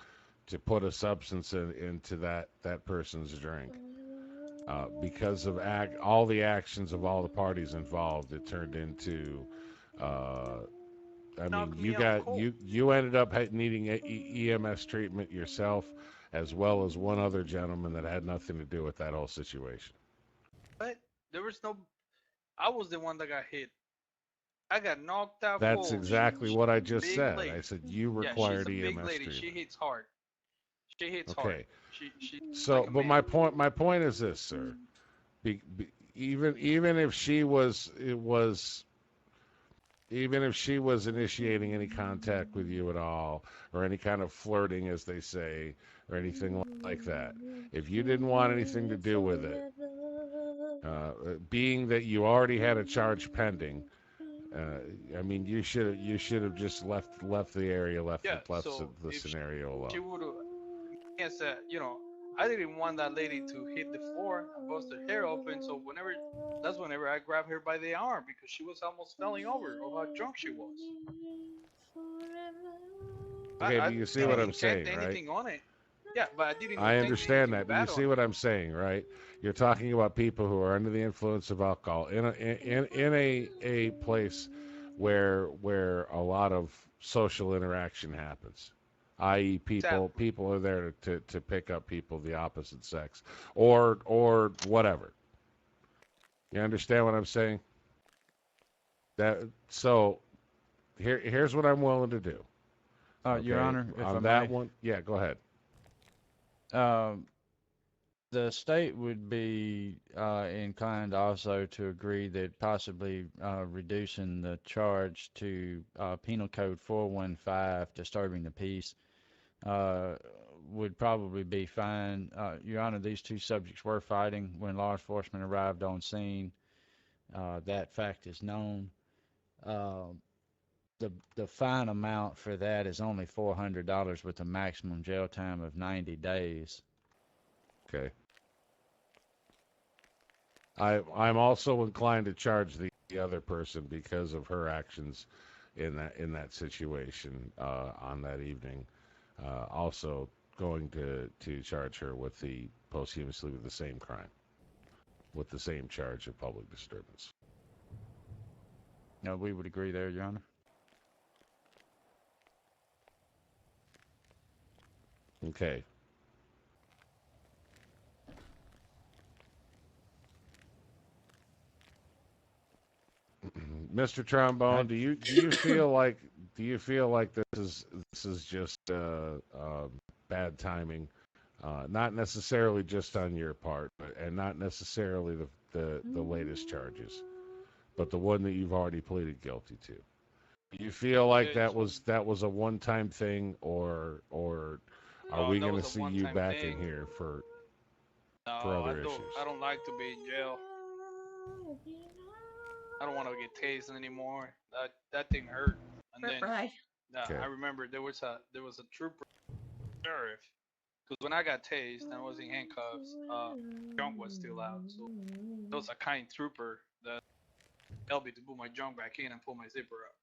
put a substance into that person's drink, because of all the actions of all the parties involved, it turned into you ended up needing EMS treatment yourself, as well as one other gentleman that had nothing to do with that whole situation. But there was no. I was the one that got hit. I got knocked out That's cold. exactly what I just Big said. lady. I said you Yeah, required she's a big EMS lady. She treatment. hits hard. She hits hard. Okay. She's So, like a but man. my point is this, sir. Even if she was even if she was initiating any contact with you at all, or any kind of flirting, as they say, or anything like that, if you didn't want anything to do with it, being that you already had a charge pending, I mean, you should have just left the area, left Yeah, left so the if scenario she alone. would have, yes, I didn't want that lady to hit the floor and bust her hair open. So whenever I grabbed her by the arm because she was almost falling over of how drunk she was. Okay, I but you see didn't what I'm intend saying, right? anything on it. Yeah, but I didn't I intend understand anything that, but you bad see on what it. I'm saying, right? You're talking about people who are under the influence of alcohol in a place where a lot of social interaction happens, i.e., Exactly. people are there to pick up people of the opposite sex, or whatever. You understand what I'm saying? That so here's what I'm willing to do. Your Okay, Honor, if I on that may, one, yeah, go ahead. the state would be inclined also to agree that possibly reducing the charge to Penal Code 415, disturbing the peace, would probably be fine. Your Honor, these two subjects were fighting when law enforcement arrived on scene. That fact is known. The fine amount for that is only $400 with a maximum jail time of 90 days. Okay. I'm also inclined to charge the other person because of her actions in that situation on that evening. Also going to charge her with the posthumously with the same crime, with the same charge of public disturbance. No, we would agree there, Your Honor. Okay. Mr. Trombone, do you feel like this is just bad timing, not necessarily just on your part, and not necessarily the latest charges, but the one that you've already pleaded guilty to? Do you feel like that was a one-time thing, or are we That going to was a see you one-time back in thing. here for No, other issues? I don't like to be in jail. I don't want to get tased anymore. That thing hurt. And then Right. Okay. I remember there was a trooper, sheriff, because when I got tased and I was in handcuffs, junk was still out. So there was a kind trooper that helped me to put my junk back in and pull my zipper up.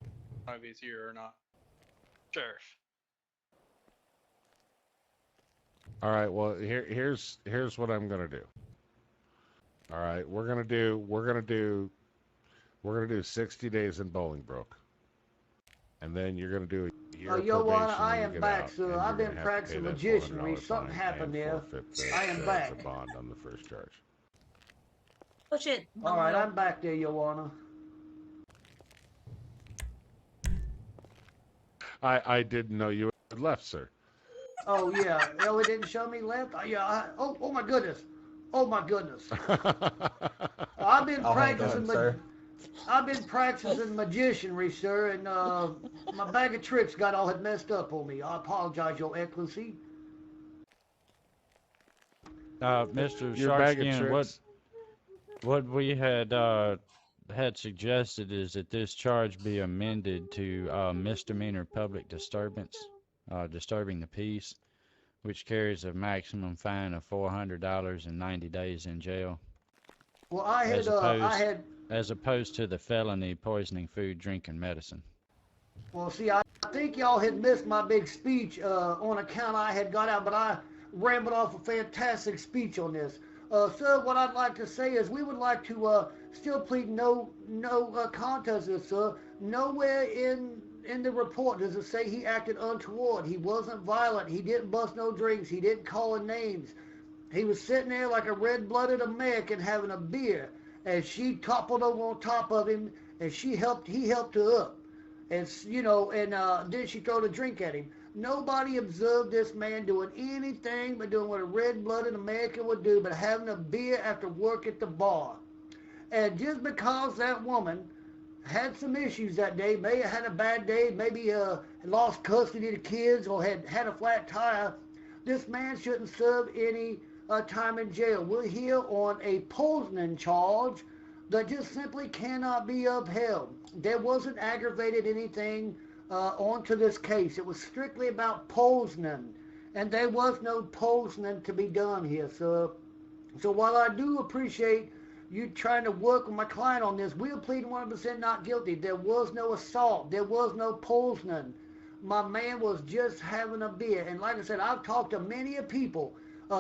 I don't know if he's here or not. Sheriff. All right. Well, here's what I'm gonna do. All right, we're gonna do 60 days in Bolingbrook, and then you're gonna do a year of Your probation Honor, I when you am get back, out, sir. and I've you're been gonna have to pay practicing that magicianry. $400 Something fine happened and there. forfeit the, I am the back. bond on the first charge. Push it. All right, I'm back there, Your Honor. I didn't know you had left, sir. Oh yeah, Ellie didn't show me left. Oh my goodness, oh my goodness. I've been I'll hold practicing. on, sir. I've been practicing magicianry, sir, and my bag of tricks got all messed up on me. I apologize, Your Excellency. Mr. Your bag of Sharkskin, tricks. what we had suggested is that this charge be amended to misdemeanor public disturbance, disturbing the peace, which carries a maximum fine of $400 and 90 days in jail. Well, as opposed to the felony poisoning food, drink, and medicine. Well, see, I think y'all had missed my big speech on account I had got out, but I rambled off a fantastic speech on this. Sir, what I'd like to say is we would like to still plead no contest, sir. Nowhere in the report does it say he acted untoward. He wasn't violent. He didn't bust no drinks. He didn't call her names. He was sitting there like a red-blooded American having a beer, and she toppled over on top of him and he helped her up. And, then she threw a drink at him. Nobody observed this man doing anything but doing what a red-blooded American would do, but having a beer after work at the bar. And just because that woman had some issues that day, may have had a bad day, maybe lost custody of the kids or had a flat tire, this man shouldn't serve any time in jail. We're here on a poisoning charge that just simply cannot be upheld. There wasn't aggravated anything onto this case. It was strictly about poisoning, and there was no poisoning to be done here, sir. So while I do appreciate you trying to work with my client on this, we're pleading 100% not guilty. There was no assault. There was no poisoning. My man was just having a beer. And like I said, I've talked to many of people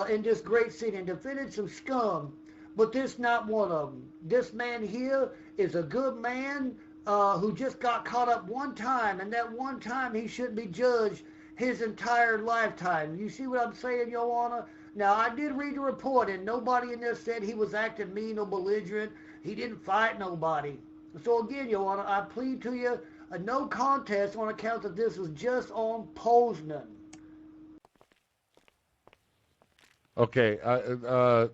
in this great city and defended some scum, but this not one of them. This man here is a good man who just got caught up one time, and that one time he shouldn't be judged his entire lifetime. You see what I'm saying, Your Honor? Now, I did read the report, and nobody in there said he was acting mean or belligerent. He didn't fight nobody. So again, Your Honor, I plead to you a no contest on account of this was just on poisoning. Okay, Mr.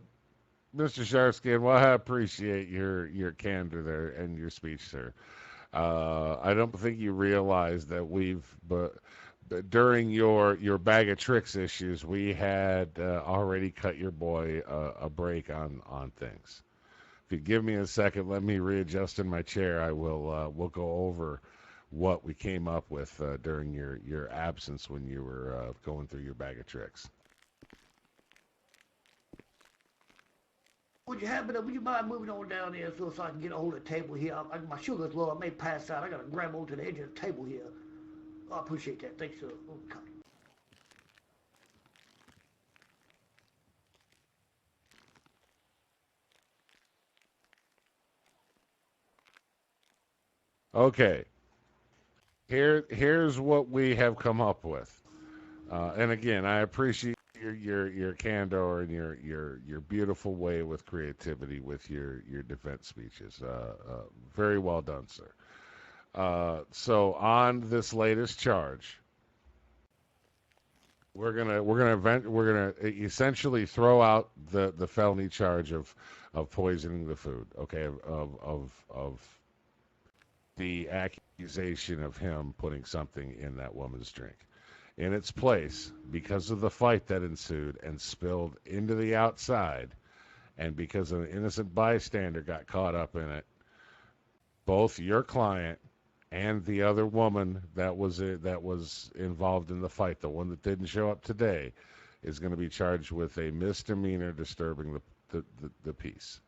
Sharskin, well, I appreciate your candor there and your speech, sir. I don't think you realize that but during your bag of tricks issues, we had already cut your boy a break on things. If you give me a second, let me readjust in my chair. I will we'll go over what we came up with during your absence when you were going through your bag of tricks. Would you mind moving on down there so I can get a hold of the table here? My sugar's low. I may pass out. I got to grab onto the edge of the table here. I appreciate that. Thanks, sir. Okay. Okay. Here's what we have come up with. And again, I appreciate your candor and your beautiful way with creativity with your defense speeches. Very well done, sir. So on this latest charge, we're gonna essentially throw out the felony charge of poisoning the food. Okay, of the accusation of him putting something in that woman's drink. In its place, because of the fight that ensued and spilled into the outside, and because an innocent bystander got caught up in it, both your client and the other woman that was involved in the fight, the one that didn't show up today, is going to be charged with a misdemeanor disturbing the peace.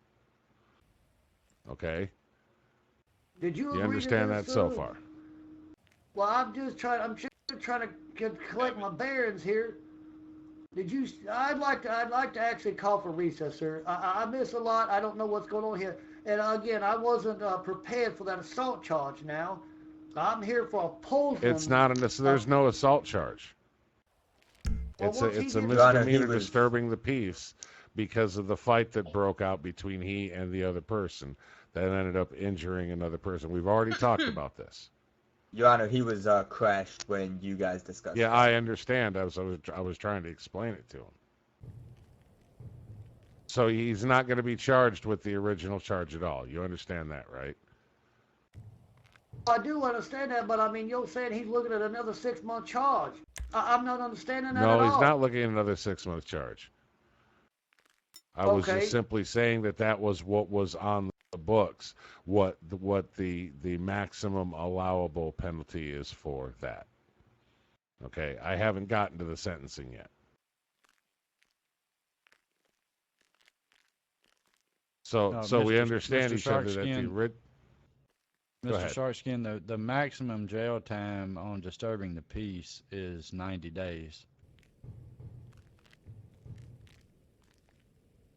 Okay? Did you You understand that so far? Well, I'm just trying to collect my bearings here. I'd like to actually call for recess, sir. I miss a lot. I don't know what's going on here. And again, I wasn't prepared for that assault charge now. I'm here for a poisoning. It's not there's no assault charge. Well, It's a misdemeanor disturbing the peace because of the fight that broke out between he and the other person that ended up injuring another person. We've already talked about this. Your Honor, he was crashed when you guys discussed it. Yeah, I understand. I was trying to explain it to him. So he's not going to be charged with the original charge at all. You understand that, right? I do understand that, but I mean, you're saying he's looking at another 6-month charge. I'm not understanding that at all. No, he's not looking at another 6-month charge. I was just simply saying that was what was on the books, what the maximum allowable penalty is for that. Okay, I haven't gotten to the sentencing yet. So we understand each other that the Mr. Sharkskin, the maximum jail time on disturbing the peace is 90 days.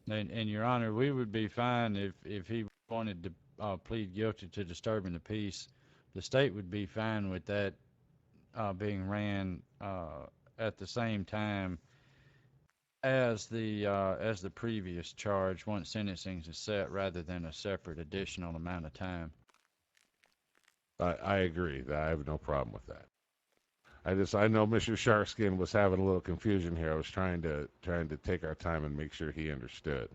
And Your Honor, we would be fine if he wanted to plead guilty to disturbing the peace. The state would be fine with that being ran at the same time as the previous charge once sentencing is set, rather than a separate additional amount of time. I agree. I have no problem with that. I know Mr. Sharkskin was having a little confusion here. I was trying to take our time and make sure he understood.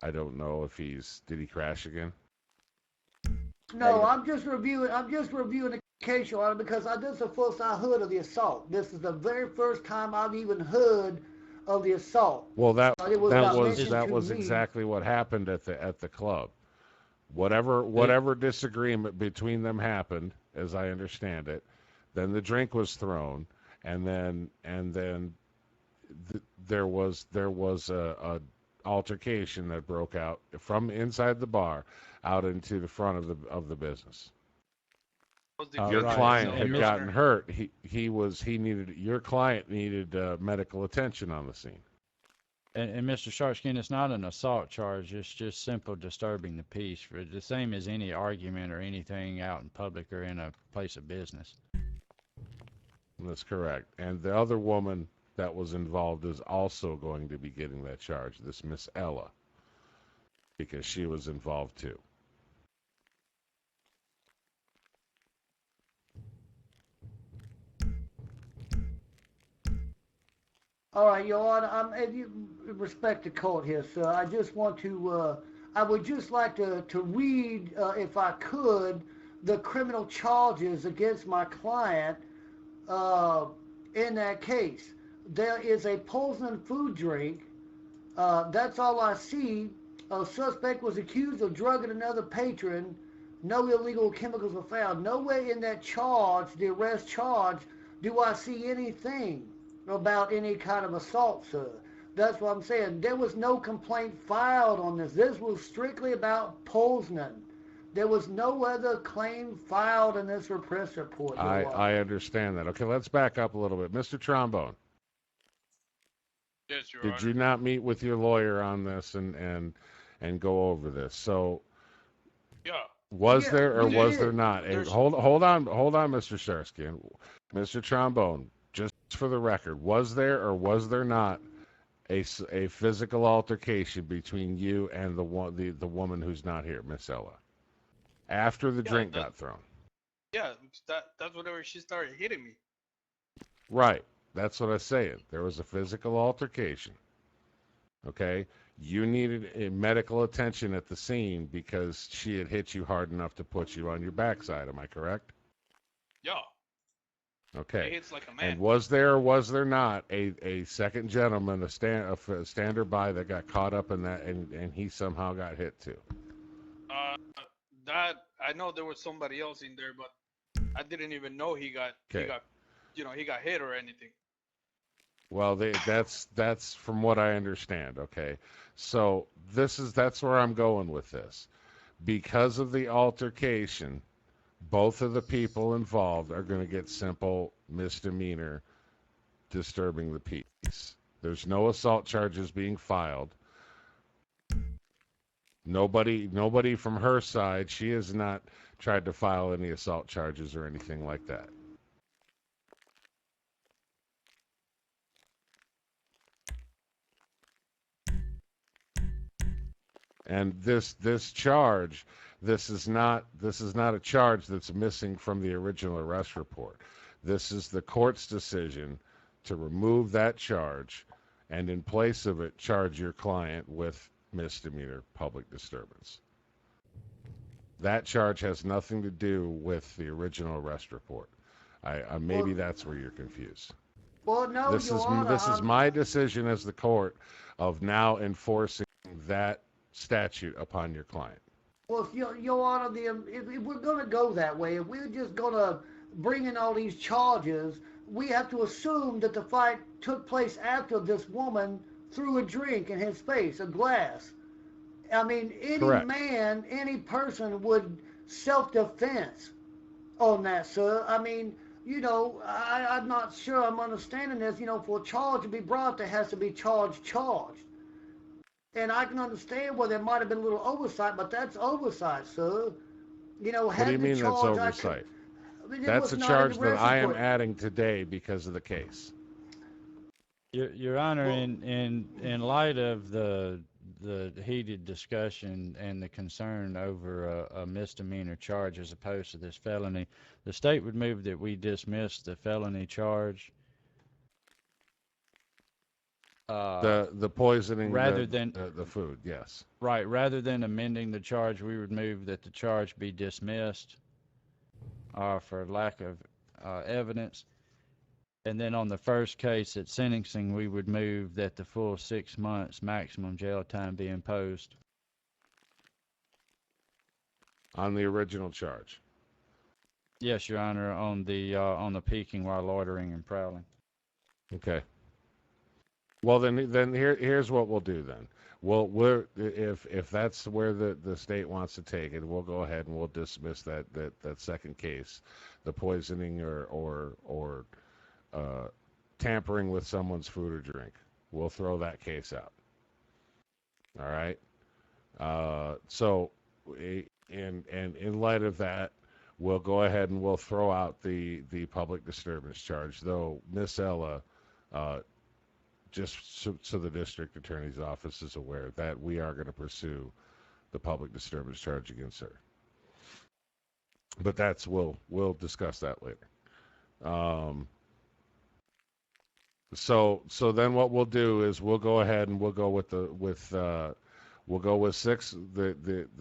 I don't know if did he crash again? No, I'm just reviewing the case, Your Honor, because this is the first I heard of the assault. This is the very first time I've even heard of the assault. Well, that mentioned was to me. exactly what happened at the club. Whatever disagreement between them happened, as I understand it, then the drink was thrown, and then there was a altercation that broke out from inside the bar out into the front of the business. Your Right. client And had gotten hurt. Your client needed medical attention on the scene. And Mr. Sharkskin, it's not an assault charge. It's just simple disturbing the peace. For the same as any argument or anything out in public or in a place of business. That's correct. And the other woman that was involved is also going to be getting that charge, this Miss Ella, because she was involved too. All right, Your Honor, if you respect the court here, sir, I just want to, I would just like to read, if I could, the criminal charges against my client in that case. There is a poison food drink. That's all I see. A suspect was accused of drugging another patron. No illegal chemicals were found. Nowhere in that charge, the arrest charge, do I see anything about any kind of assault, sir. That's what I'm saying. There was no complaint filed on this. This was strictly about poisoning. There was no other claim filed in this repress report. I understand that. Okay, let's back up a little bit. Mr. Trombone. Yes, Your Did Honor. you not meet with your lawyer on this and go over this? So Yeah. was there or we was did. there not? Hold on, Mr. Sharskin. Mr. Trombone, just for the record, was there or was there not a physical altercation between you and the woman who's not here, Miss Ella, after the drink got thrown? Yeah, that's whenever she started hitting me. Right. That's what I say. There was a physical altercation. Okay? You needed medical attention at the scene because she had hit you hard enough to put you on your backside. Am I correct? Yeah. Okay. He hits like a man. And was there or was there not a second gentleman, a stander by that got caught up in that and he somehow got hit too? That I know there was somebody else in there, but I didn't even know he got hit or anything. Well, that's from what I understand. Okay, so that's where I'm going with this. Because of the altercation, both of the people involved are going to get simple misdemeanor disturbing the peace. There's no assault charges being filed. Nobody from her side, she has not tried to file any assault charges or anything like that. And this charge, this is not a charge that's missing from the original arrest report. This is the court's decision to remove that charge and in place of it charge your client with misdemeanor public disturbance. That charge has nothing to do with the original arrest report. Maybe that's where you're confused. Well, no, This is my decision as the court of now enforcing that statute upon your client. Well, Your Honor, if we're going to go that way, if we're just going to bring in all these charges, we have to assume that the fight took place after this woman threw a drink in his face, a glass. I mean, any person would self-defense on that, sir. I mean, I'm not sure I'm understanding this. For a charge to be brought, there has to be charged. And I can understand where there might have been a little oversight, but that's oversight, sir. What do you mean that's oversight? That's a charge that I am adding today because of the case. Your Honor, in light of the the heated discussion and the concern over a misdemeanor charge as opposed to this felony, the state would move that we dismiss the felony charge. The poisoning Rather than the food, yes. right, rather than amending the charge, we would move that the charge be dismissed for lack of evidence. And then on the first case at sentencing, we would move that the full 6 months maximum jail time be imposed. On the original charge. Yes, Your Honor, on the peeking while loitering and prowling. Okay. Well, then here's what we'll do then. If that's where the state wants to take it, we'll go ahead and we'll dismiss that second case, the poisoning or tampering with someone's food or drink. We'll throw that case out. All right. So, in light of that, we'll go ahead and we'll throw out the public disturbance charge, though Miss Ella, just so the district attorney's office is aware that we are going to pursue the public disturbance charge against her. But we'll discuss that later. So then what we'll do is we'll go ahead and we'll go with the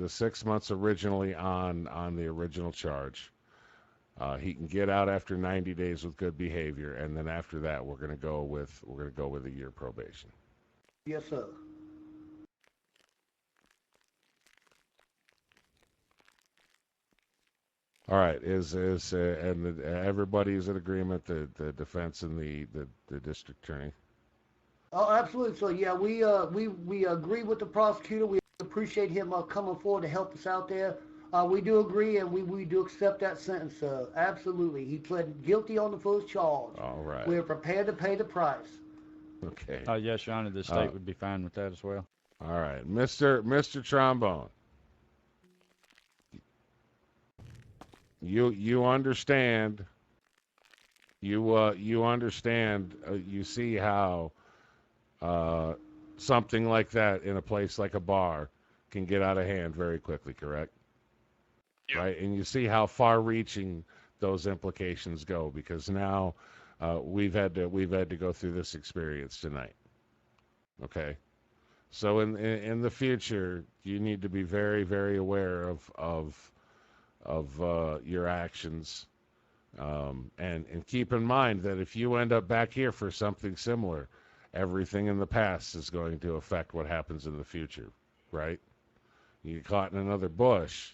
6 months originally on the original charge. He can get out after 90 days with good behavior, and then after that we're going to go with a year probation. Yes, sir. All right, everybody's in agreement, the defense and the district attorney? Oh, absolutely. So yeah, we agree with the prosecutor. We appreciate him coming forward to help us out there. We do agree, and we do accept that sentence. Absolutely, he pled guilty on the first charge. All right. We're prepared to pay the price. Okay. Yes, Your Honor, the state would be fine with that as well. All right, Mr. Trombone. You understand? You understand? You see how something like that in a place like a bar can get out of hand very quickly, correct? Yeah. Right, and you see how far-reaching those implications go, because now we've had to go through this experience tonight. Okay, so in the future, you need to be very, very aware of your actions, and keep in mind that if you end up back here for something similar, everything in the past is going to affect what happens in the future, right? You get caught in another bush,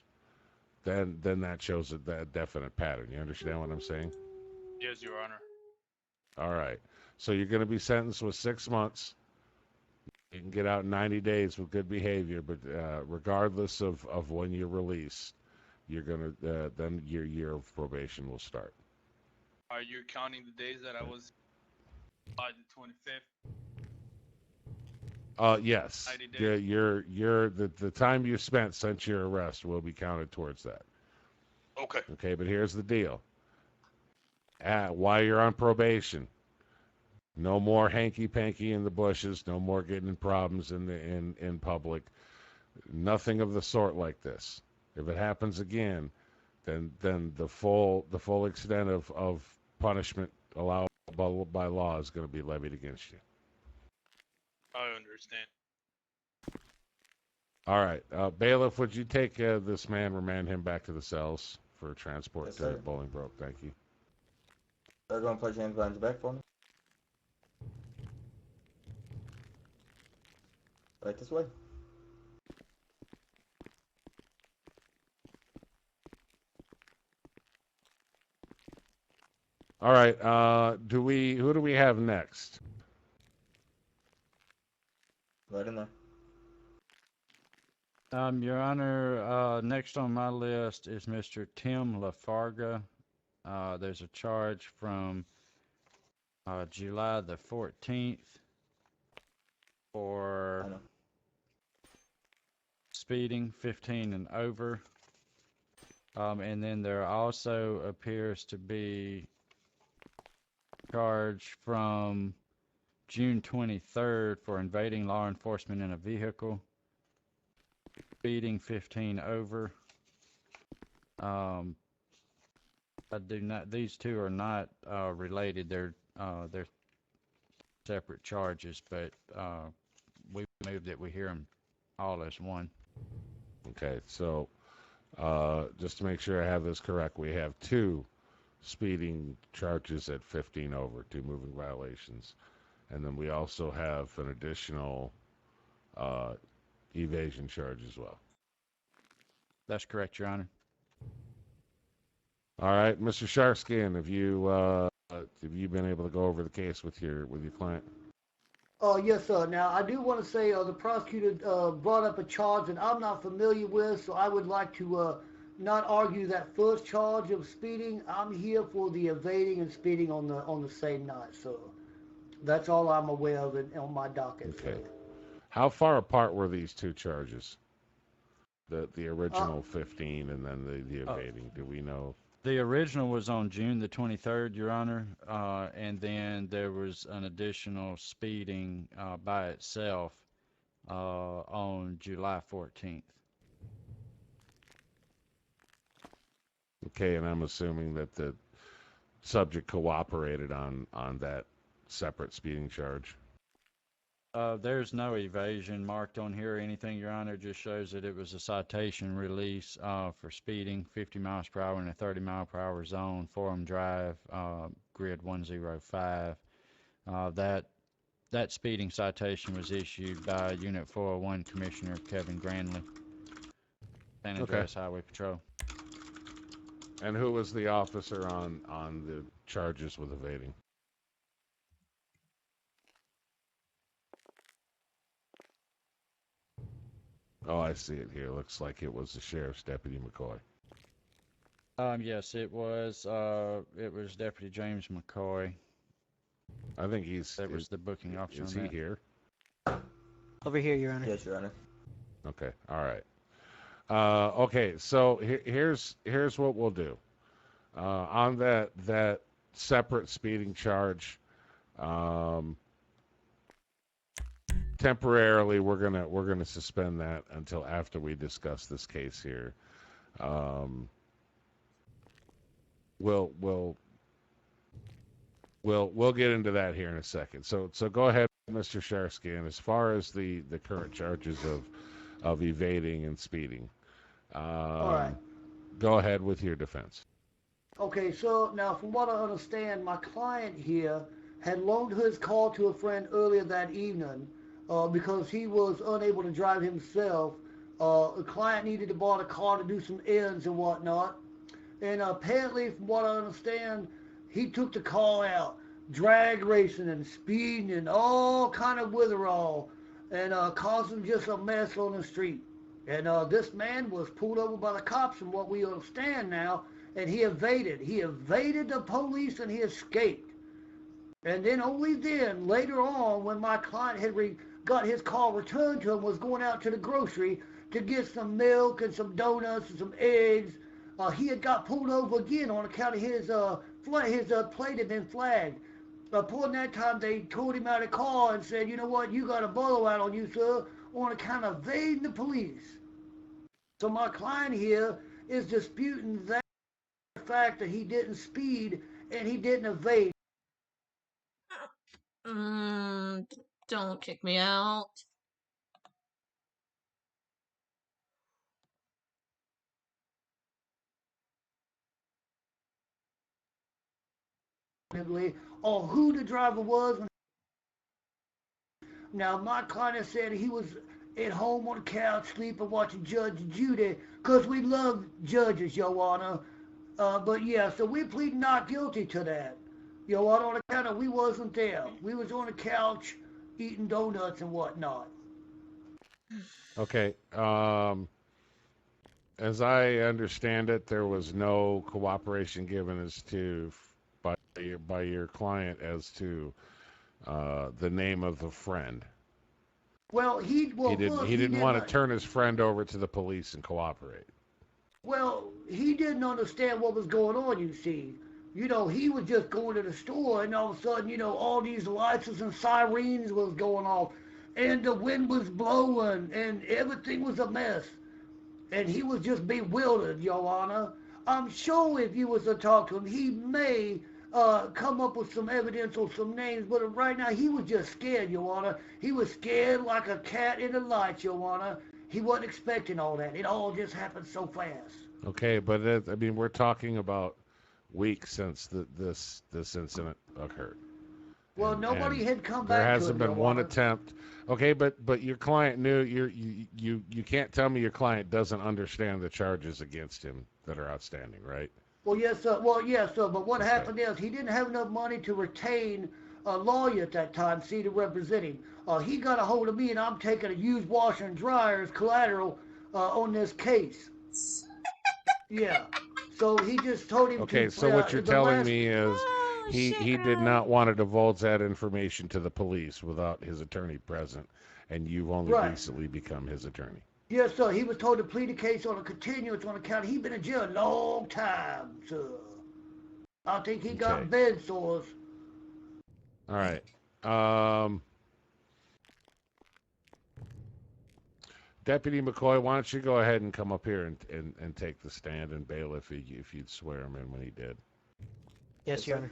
then that shows that definite pattern. You understand what I'm saying? Yes, Your Honor. All right. So you're going to be sentenced with 6 months. You can get out in 90 days with good behavior, but regardless of when you're released, you're going to then your year of probation will start. Are you counting the days that I was by the 25th? Yes. 90 days. The time you spent since your arrest will be counted towards that. Okay. Okay, but here's the deal. While you're on probation, no more hanky-panky in the bushes, no more getting in problems in public. Nothing of the sort like this. If it happens again, then the full extent of punishment allowed by law is going to be levied against you. I understand. All right, bailiff, would you take this man, remand him back to the cells for transport Yes, to sir. Bolingbroke? Thank you. They're going to place your hands behind your back for me. Right this way. All right, who do we have next? Right in there. Your Honor, next on my list is Mr. Tim LaFarga. There's a charge from July the 14th for speeding 15 and over. And then there also appears to be charge from June 23rd for invading law enforcement in a vehicle. speeding 15 over. I do not. These two are not related. They're separate charges, but we moved that we hear them all as one. Okay, so just to make sure I have this correct, we have 2 speeding charges at 15 over, 2 moving violations, and then we also have an additional evasion charge as well. That's correct, Your Honor. All right, Mr. Sharkskin, have you been able to go over the case with your client? Yes, sir. Now, I do want to say the prosecutor brought up a charge that I'm not familiar with, so I would like to not argue that first charge of speeding. I'm here for the evading and speeding on the same night, so that's all I'm aware of on my docket. Okay. So. How far apart were these 2 charges? The original 15 and then the evading. Do we know? The original was on June the 23rd, Your Honor, and then there was an additional speeding by itself on July 14th. Okay, and I'm assuming that the subject cooperated on that separate speeding charge. There's no evasion marked on here or anything, Your Honor. It just shows that it was a citation release for speeding 50 miles per hour in a 30 mile per hour zone, Forum Drive, grid 105. That speeding citation was issued by Unit 401 Commissioner Kevin Granley, San Andreas Highway Patrol. And who was the officer on the charges with evading? Oh, I see it here. Looks like it was the sheriff's deputy McCoy. Yes, it was Deputy James McCoy. I think that was the booking officer. Is he here? Over here, Your Honor. Yes, Your Honor. Okay, all right. Okay, so here's what we'll do. On that separate speeding charge, temporarily we're gonna suspend that until after we discuss this case here. We'll get into that here in a second. So go ahead, Mr. Sharskin. As far as the current charges of evading and speeding, All right. Go ahead with your defense. Okay, so now from what I understand, my client here had loaned his car to a friend earlier that evening because he was unable to drive himself. The client needed to borrow the car to do some errands and whatnot. And apparently, from what I understand, he took the car out, drag racing and speeding and all kind of witherall, and causing just a mess on the street. And this man was pulled over by the cops, from what we understand now, and he evaded. He evaded the police and he escaped. And then only then, later on, when my client had got his car returned to him, was going out to the grocery to get some milk and some donuts and some eggs, he had got pulled over again on account of his plate had been flagged. Upon that time, they towed him out of the car and said, you know what, you got a bolo out on you, sir, on account of evading the police. So my client here is disputing that fact that he didn't speed and he didn't evade. Don't kick me out. Or who the driver was. Now, my client said he was at home on the couch sleeping watching Judge Judy, because we love judges, Your Honor. But yeah, so we plead not guilty to that. Your Honor, on account of we wasn't there. We was on the couch eating donuts and whatnot. Okay. As I understand it, there was no cooperation given as to by your client as to the name of the friend. Well, he didn't want to turn his friend over to the police and cooperate. Well, he didn't understand what was going on, you see. You know, he was just going to the store, and all of a sudden, you know, all these lights and sirens was going off, and the wind was blowing, and everything was a mess. and he was just bewildered, Your Honor. I'm sure if you was to talk to him, he may come up with some evidence or some names, but right now he was just scared, Your Honor. He was scared like a cat in the light, Your Honor. He wasn't expecting all that. It all just happened so fast. Okay, but I mean, we're talking about weeks since this incident occurred. Well, nobody had come There back to hasn't him, been Your one Honor. attempt. Okay, but your client knew you can't tell me your client doesn't understand the charges against him that are outstanding, right? Well, yes, sir. Well, yes, sir. But what Okay. happened is he didn't have enough money to retain a lawyer at that time, see, to represent him. He got a hold of me, and I'm taking a used washer and dryer as collateral on this case. Yeah. So he just told him Okay, to. so what you're the telling last, me is Oh, he shit, did Ryan. not want to divulge that information to the police without his attorney present, and you've only Right. recently become his attorney. Yes, sir. He was told to plead the case on a continuance on account. He'd been in jail a long time, sir. I think he got Okay. bed sores. All right. Deputy McCoy, why don't you go ahead and come up here and take the stand and bail if you'd swear him in when he did. Yes, Your Honor.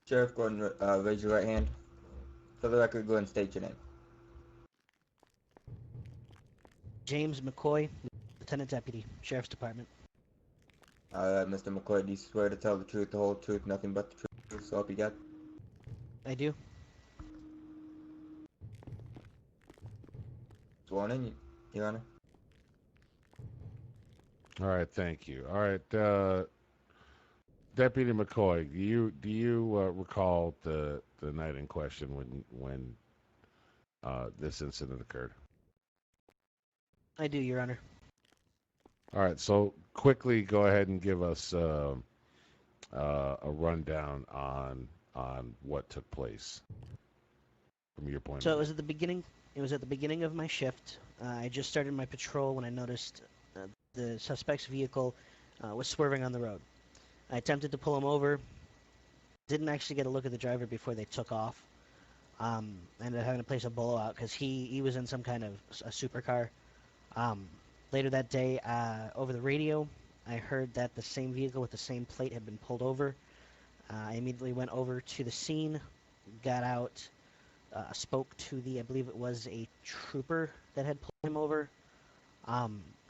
Sheriff, go ahead and raise your right hand. For the record, go ahead and state your name. James McCoy, Lieutenant Deputy, Sheriff's Department. Mr. McCoy, do you swear to tell the truth, the whole truth, nothing but the truth, so help you God? I do. Sworn in, Your Honor. All right, thank you. All right, Deputy McCoy, do you recall the night in question when this incident occurred? I do, Your Honor. All right, so quickly go ahead and give us a rundown on what took place from your point So of it view. was at the beginning. It was at the beginning of my shift. I just started my patrol when I noticed the suspect's vehicle was swerving on the road. I attempted to pull him over. Didn't actually get a look at the driver before they took off. Ended up having to place a bolo out because he was in some kind of a supercar. Later that day, over the radio, I heard that the same vehicle with the same plate had been pulled over. I immediately went over to the scene, got out, spoke to I believe it was a trooper that had pulled him over.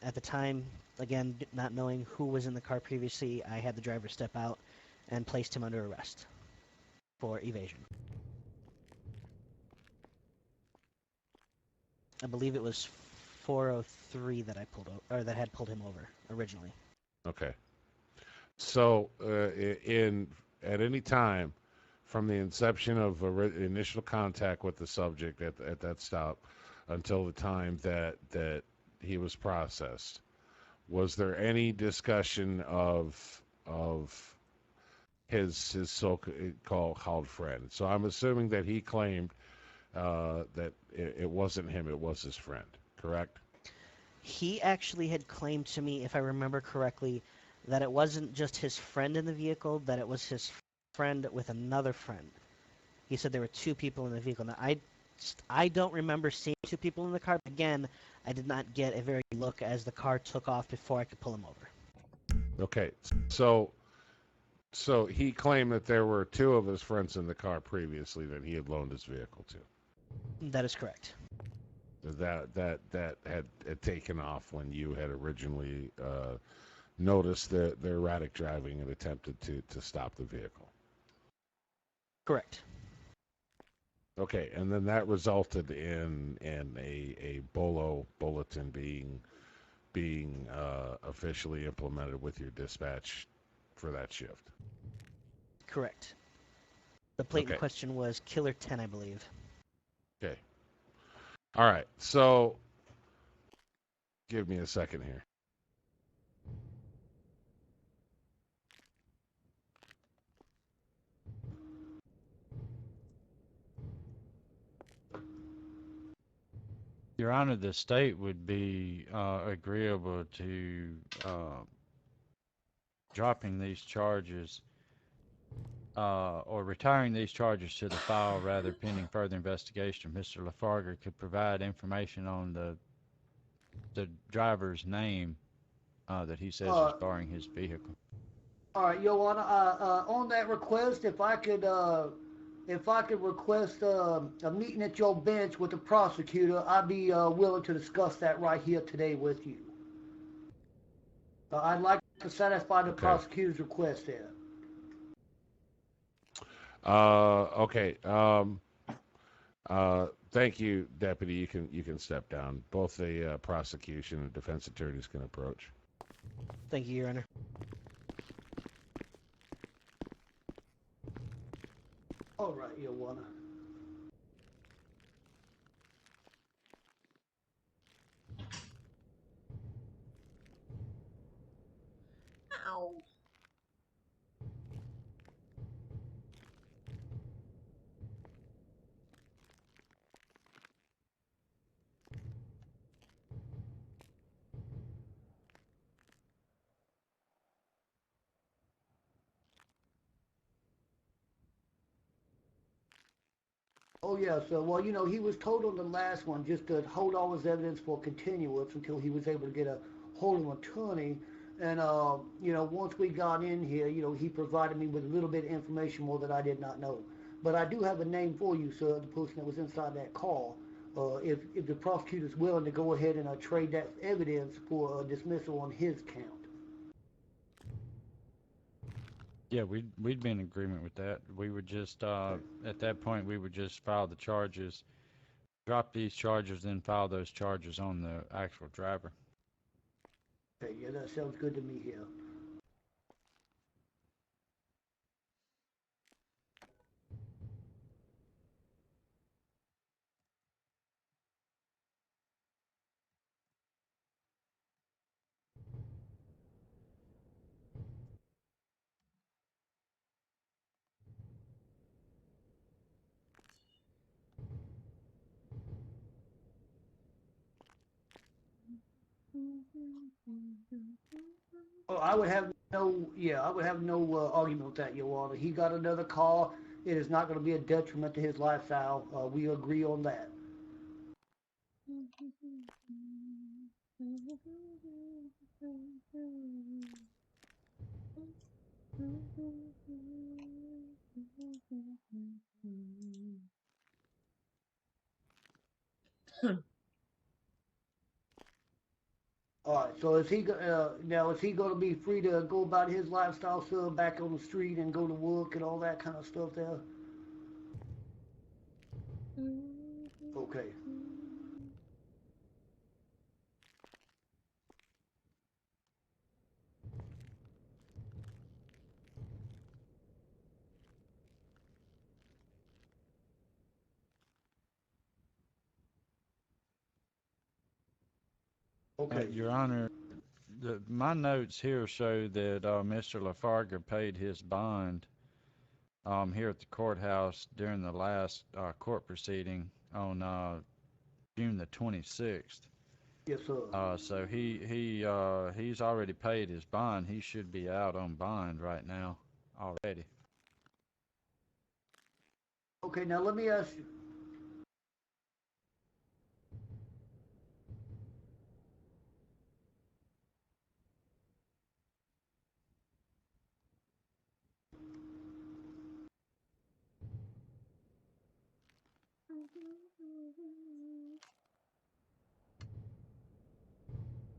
At the time, again, not knowing who was in the car previously, I had the driver step out and placed him under arrest for evasion. I believe it was 403 that I pulled or that had pulled him over originally. Okay. So at any time from the inception of initial contact with the subject at that stop until the time that he was processed, was there any discussion of his so-called friend? So I'm assuming that he claimed that it wasn't him, it was his friend, correct? He actually had claimed to me, if I remember correctly, that it wasn't just his friend in the vehicle, that it was his friend with another friend. He said there were two people in the vehicle. Now, I don't remember seeing two people in the car. Again, I did not get a very good look as the car took off before I could pull him over. Okay, so he claimed that there were two of his friends in the car previously that he had loaned his vehicle to. That is correct. That had taken off when you had originally noticed the erratic driving and attempted to stop the vehicle. Correct. Okay, and then that resulted in a bolo bulletin being officially implemented with your dispatch for that shift. Correct. The plate Okay. in question was Killer 10, I believe. Okay. All right. So, give me a second here. Your Honor, the state would be agreeable to dropping these charges or retiring these charges to the file rather pending further investigation. Mr. Lafarger could provide information on the driver's name that he says is borrowing his vehicle. All right, Your Honor. On that request, if I could request a meeting at your bench with the prosecutor, I'd be willing to discuss that right here today with you. I'd like to satisfy the prosecutor's request there. Okay. Thank you, Deputy. You can step down. Both the prosecution and defense attorneys can approach. Thank you, Your Honor. All right, Your Honor. Ow. Oh, yeah, so, well, you know, he was told on the last one just to hold all his evidence for continuance until he was able to get a hold of an attorney. And, you know, once we got in here, you know, he provided me with a little bit of information more that I did not know. But I do have a name for you, sir, the person that was inside that car. If the prosecutor's willing to go ahead and trade that evidence for dismissal on his count. Yeah, we'd be in agreement with that. We would just at that point we would just file the charges, drop these charges, then file those charges on the actual driver. Okay, yeah, that sounds good to me here. Oh, I would have no argument with that, Your Honor. He got another car. It is not going to be a detriment to his lifestyle. We agree on that. All right. So is he now? Is he going to be free to go about his lifestyle, sir, back on the street and go to work and all that kind of stuff there? Okay. Okay. Your Honor, my notes here show that Mr. Lafarger paid his bond here at the courthouse during the last court proceeding on June the 26th. Yes, sir. So he's already paid his bond. He should be out on bond right now already. Okay. Now let me ask you.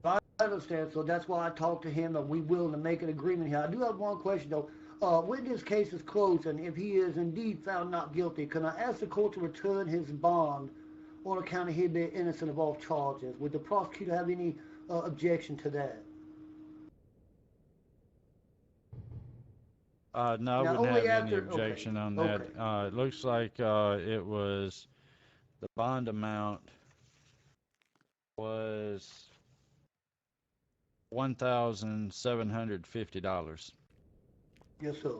I understand, so that's why I talked to him, and we willing to make an agreement here. I do have one question, though. When this case is closed, and if he is indeed found not guilty, can I ask the court to return his bond on account of him being innocent of all charges? Would the prosecutor have any objection to that? No, I Now, wouldn't have only any after- objection okay, on that. okay. It looks like it was the bond amount was $1,750. Yes, sir.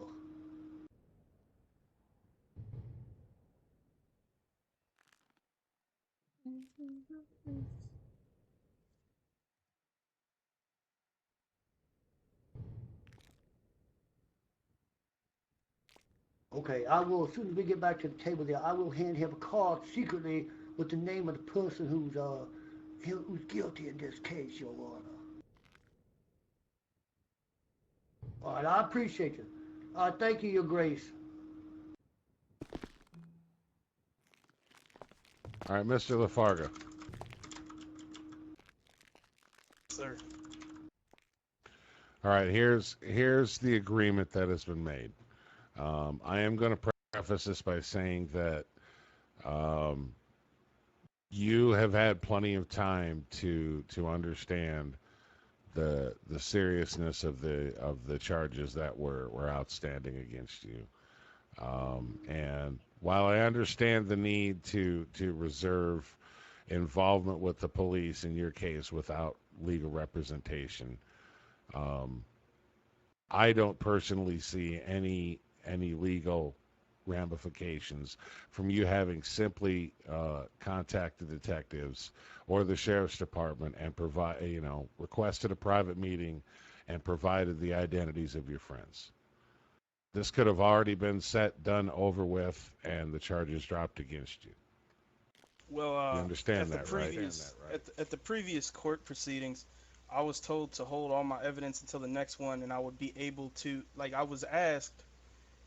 Okay, I will, as soon as we get back to the table there, I will hand him a card secretly with the name of the person who's guilty in this case, Your Honor. All right, I appreciate you. Thank you, Your Grace. All right, Mr. LaFarga. Sir. All right, here's the agreement that has been made. I am going to preface this by saying that you have had plenty of time to understand the seriousness of the charges that were outstanding against you. And while I understand the need to reserve involvement with the police in your case without legal representation, I don't personally see any legal ramifications from you having simply contacted detectives or the sheriff's department and requested a private meeting and provided the identities of your friends. This could have already been done, over with, and the charges dropped against you. Well, You understand at that, the right? previous at the previous court proceedings, I was told to hold all my evidence until the next one, and I would be able to, like, I was asked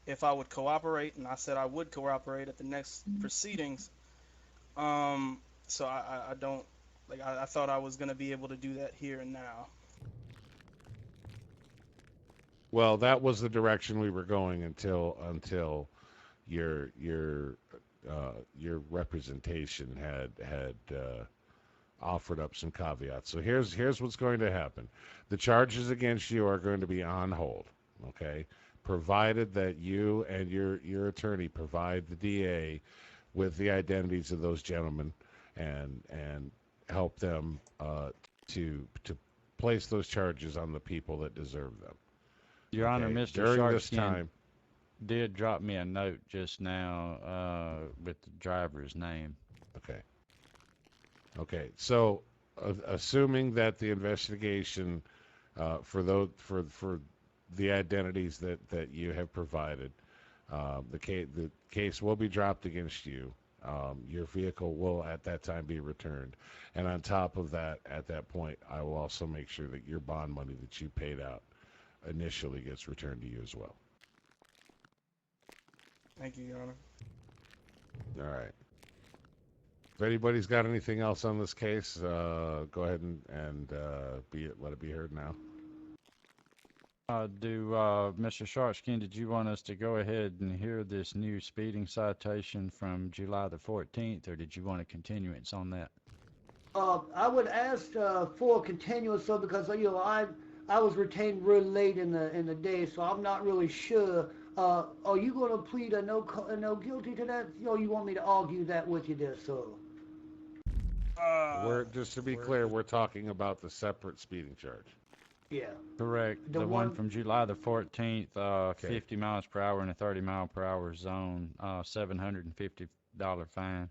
if I would cooperate, and I said I would cooperate at the next proceedings. So I don't, like, I thought I was gonna be able to do that here and now. Well, that was the direction we were going until your representation had offered up some caveats. So here's what's going to happen. The charges against you are going to be on hold, okay? Provided that you and your attorney provide the DA with the identities of those gentlemen and help them to place those charges on the people that deserve them. Your Honor, Okay, Mr. during this Sharkskin time, did drop me a note just now with the driver's name. Okay. So, assuming that the investigation for the identities that you have provided, the case will be dropped against you. Your vehicle will at that time be returned, and on top of that, at that point, I will also make sure that your bond money that you paid out initially gets returned to you as well. Thank you, Your Honor. All right. If anybody's got anything else on this case, go ahead and let it be heard now. Mr. Sharkskin, did you want us to go ahead and hear this new speeding citation from July the 14th, or did you want a continuance on that? I would ask for a continuance, so because I was retained real late in the day, so I'm not really sure. Are you going to plead a no guilty to that? You want me to argue that with you there, sir? Just to be clear, we're talking about the separate speeding charge. Yeah. Correct. The one from July the 14th, 50 miles per hour in a 30 mile per hour zone, $750 fine.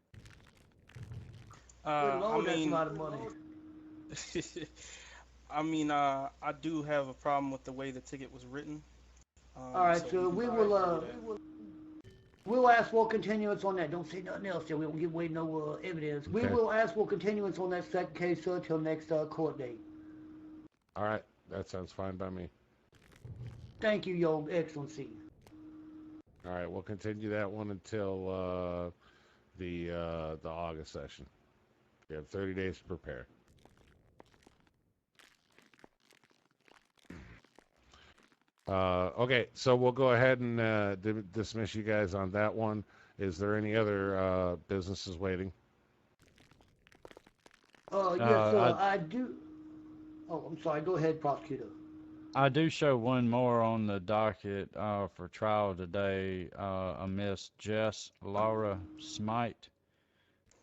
That's a lot of money. I mean, I do have a problem with the way the ticket was written. All right, so we'll ask for continuance on that. Don't say nothing else, sir. We won't give away no evidence. We will ask for continuance on that second case, sir, till next court date. All right, that sounds fine by me. Thank you, Your Excellency. All right, we'll continue that one until the August session. You have 30 days to prepare. Okay, so we'll go ahead and dismiss you guys on that one. Is there any other businesses waiting? Yes, sir, I do. Oh, I'm sorry. Go ahead, prosecutor. I do show one more on the docket for trial today. A Miss Jess Laura Smite.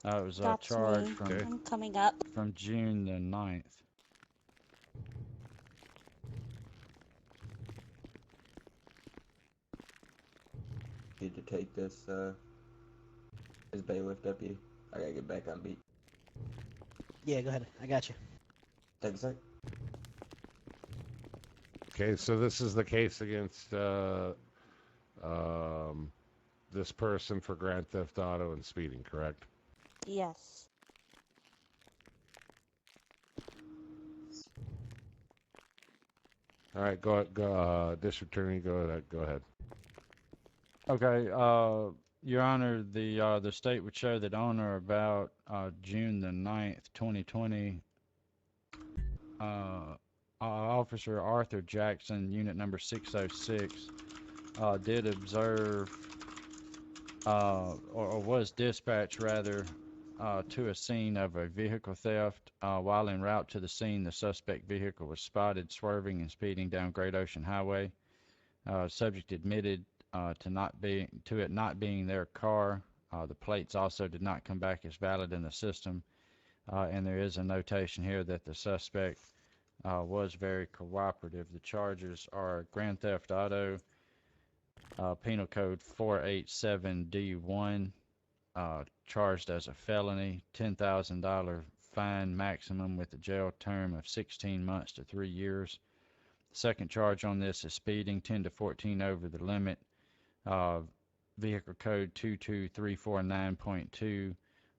It was a charge I'm coming up. from June the 9th. Need to take this bailiff deputy. I gotta get back on beat. Yeah, go ahead. I got you. Thanks, sir. Okay, so this is the case against this person for Grand Theft Auto and speeding, correct? Yes. All right, District Attorney, go ahead. Okay, Your Honor, the state would show that on or about June the 9th, 2020, Officer Arthur Jackson, unit number 606, did observe, or was dispatched rather, to a scene of a vehicle theft. While en route to the scene, the suspect vehicle was spotted swerving and speeding down Great Ocean Highway. Subject admitted to it not being their car. The plates also did not come back as valid in the system, and there is a notation here that the suspect was very cooperative. The charges are Grand Theft Auto, Penal Code 487D1, charged as a felony, $10,000 fine maximum with a jail term of 16 months to 3 years. Second charge on this is speeding 10 to 14 over the limit. Vehicle code 22349.2.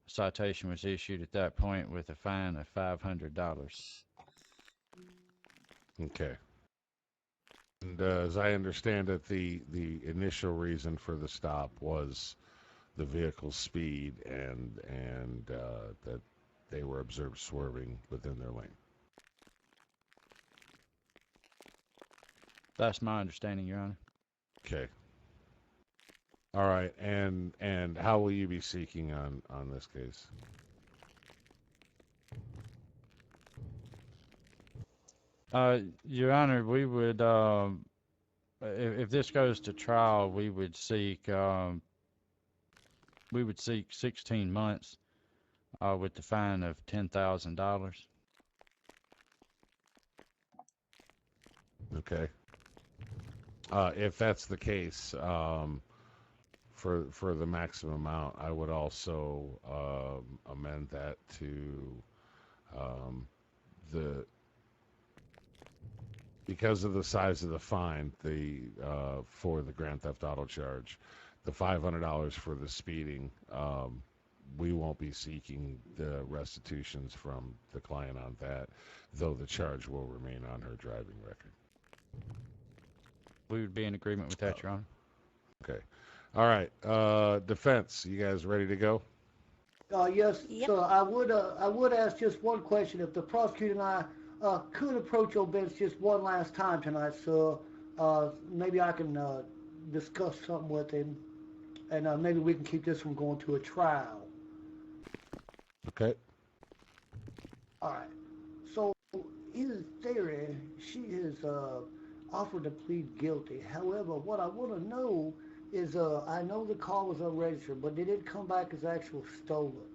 Citation was issued at that point with a fine of $500. Okay. And as I understand it, the initial reason for the stop was the vehicle's speed and that they were observed swerving within their lane. That's my understanding, Your Honor. Okay. All right, and how will you be seeking on this case? Your Honor, we would, if this goes to trial, we would seek 16 months with the fine of $10,000. Okay. If that's the case, for the maximum amount, I would also amend that to because of the size of the fine, for the Grand Theft Auto charge, the $500 for the speeding, we won't be seeking the restitutions from the client on that, though the charge will remain on her driving record. We would be in agreement with that, Your Honor. Okay. All right. Defense, you guys ready to go? Yes, Yep. sir. I would ask just one question. If the prosecutor and I could approach your bench just one last time tonight, sir, maybe I can discuss something with him, and maybe we can keep this from going to a trial. Okay. All right. So, in theory, she has offered to plead guilty. However, what I want to know is, I know the car was unregistered, but did it come back as actual stolen?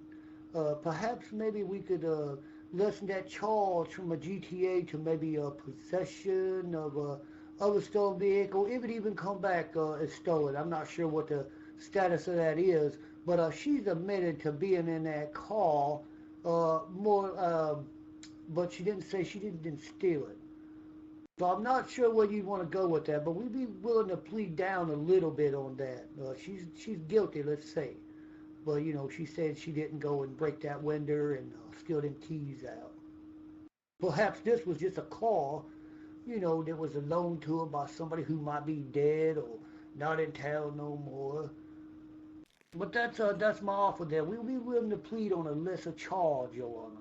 Perhaps maybe we could lessen that charge from a GTA to maybe a possession of a other stolen vehicle, if it even come back as stolen. I'm not sure what the status of that is, but she's admitted to being in that car but she didn't say she didn't steal it. So I'm not sure where you want to go with that, but we'd be willing to plead down a little bit on that. She's guilty, let's say. But, she said she didn't go and break that window and steal them keys out. Perhaps this was just a car, that was loaned to her by somebody who might be dead or not in town no more. But that's my offer there. We'll be willing to plead on a lesser charge, Your Honor.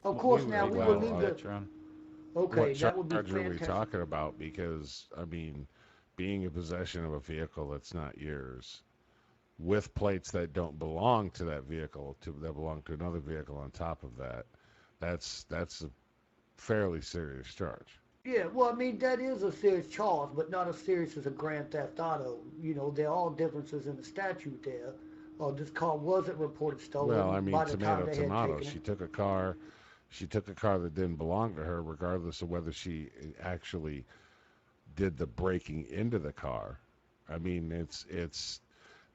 Of course, now we will leave the... Okay, that would be What charge are we fantastic. talking about? Because, being in possession of a vehicle that's not yours, with plates that don't belong to that vehicle, that belong to another vehicle on top of that, that's a fairly serious charge. Yeah, well, that is a serious charge, but not as serious as a Grand Theft Auto. There are all differences in the statute there. This car wasn't reported stolen. Well, by the time they had tomato. taken it. She took a car that didn't belong to her, regardless of whether she actually did the breaking into the car.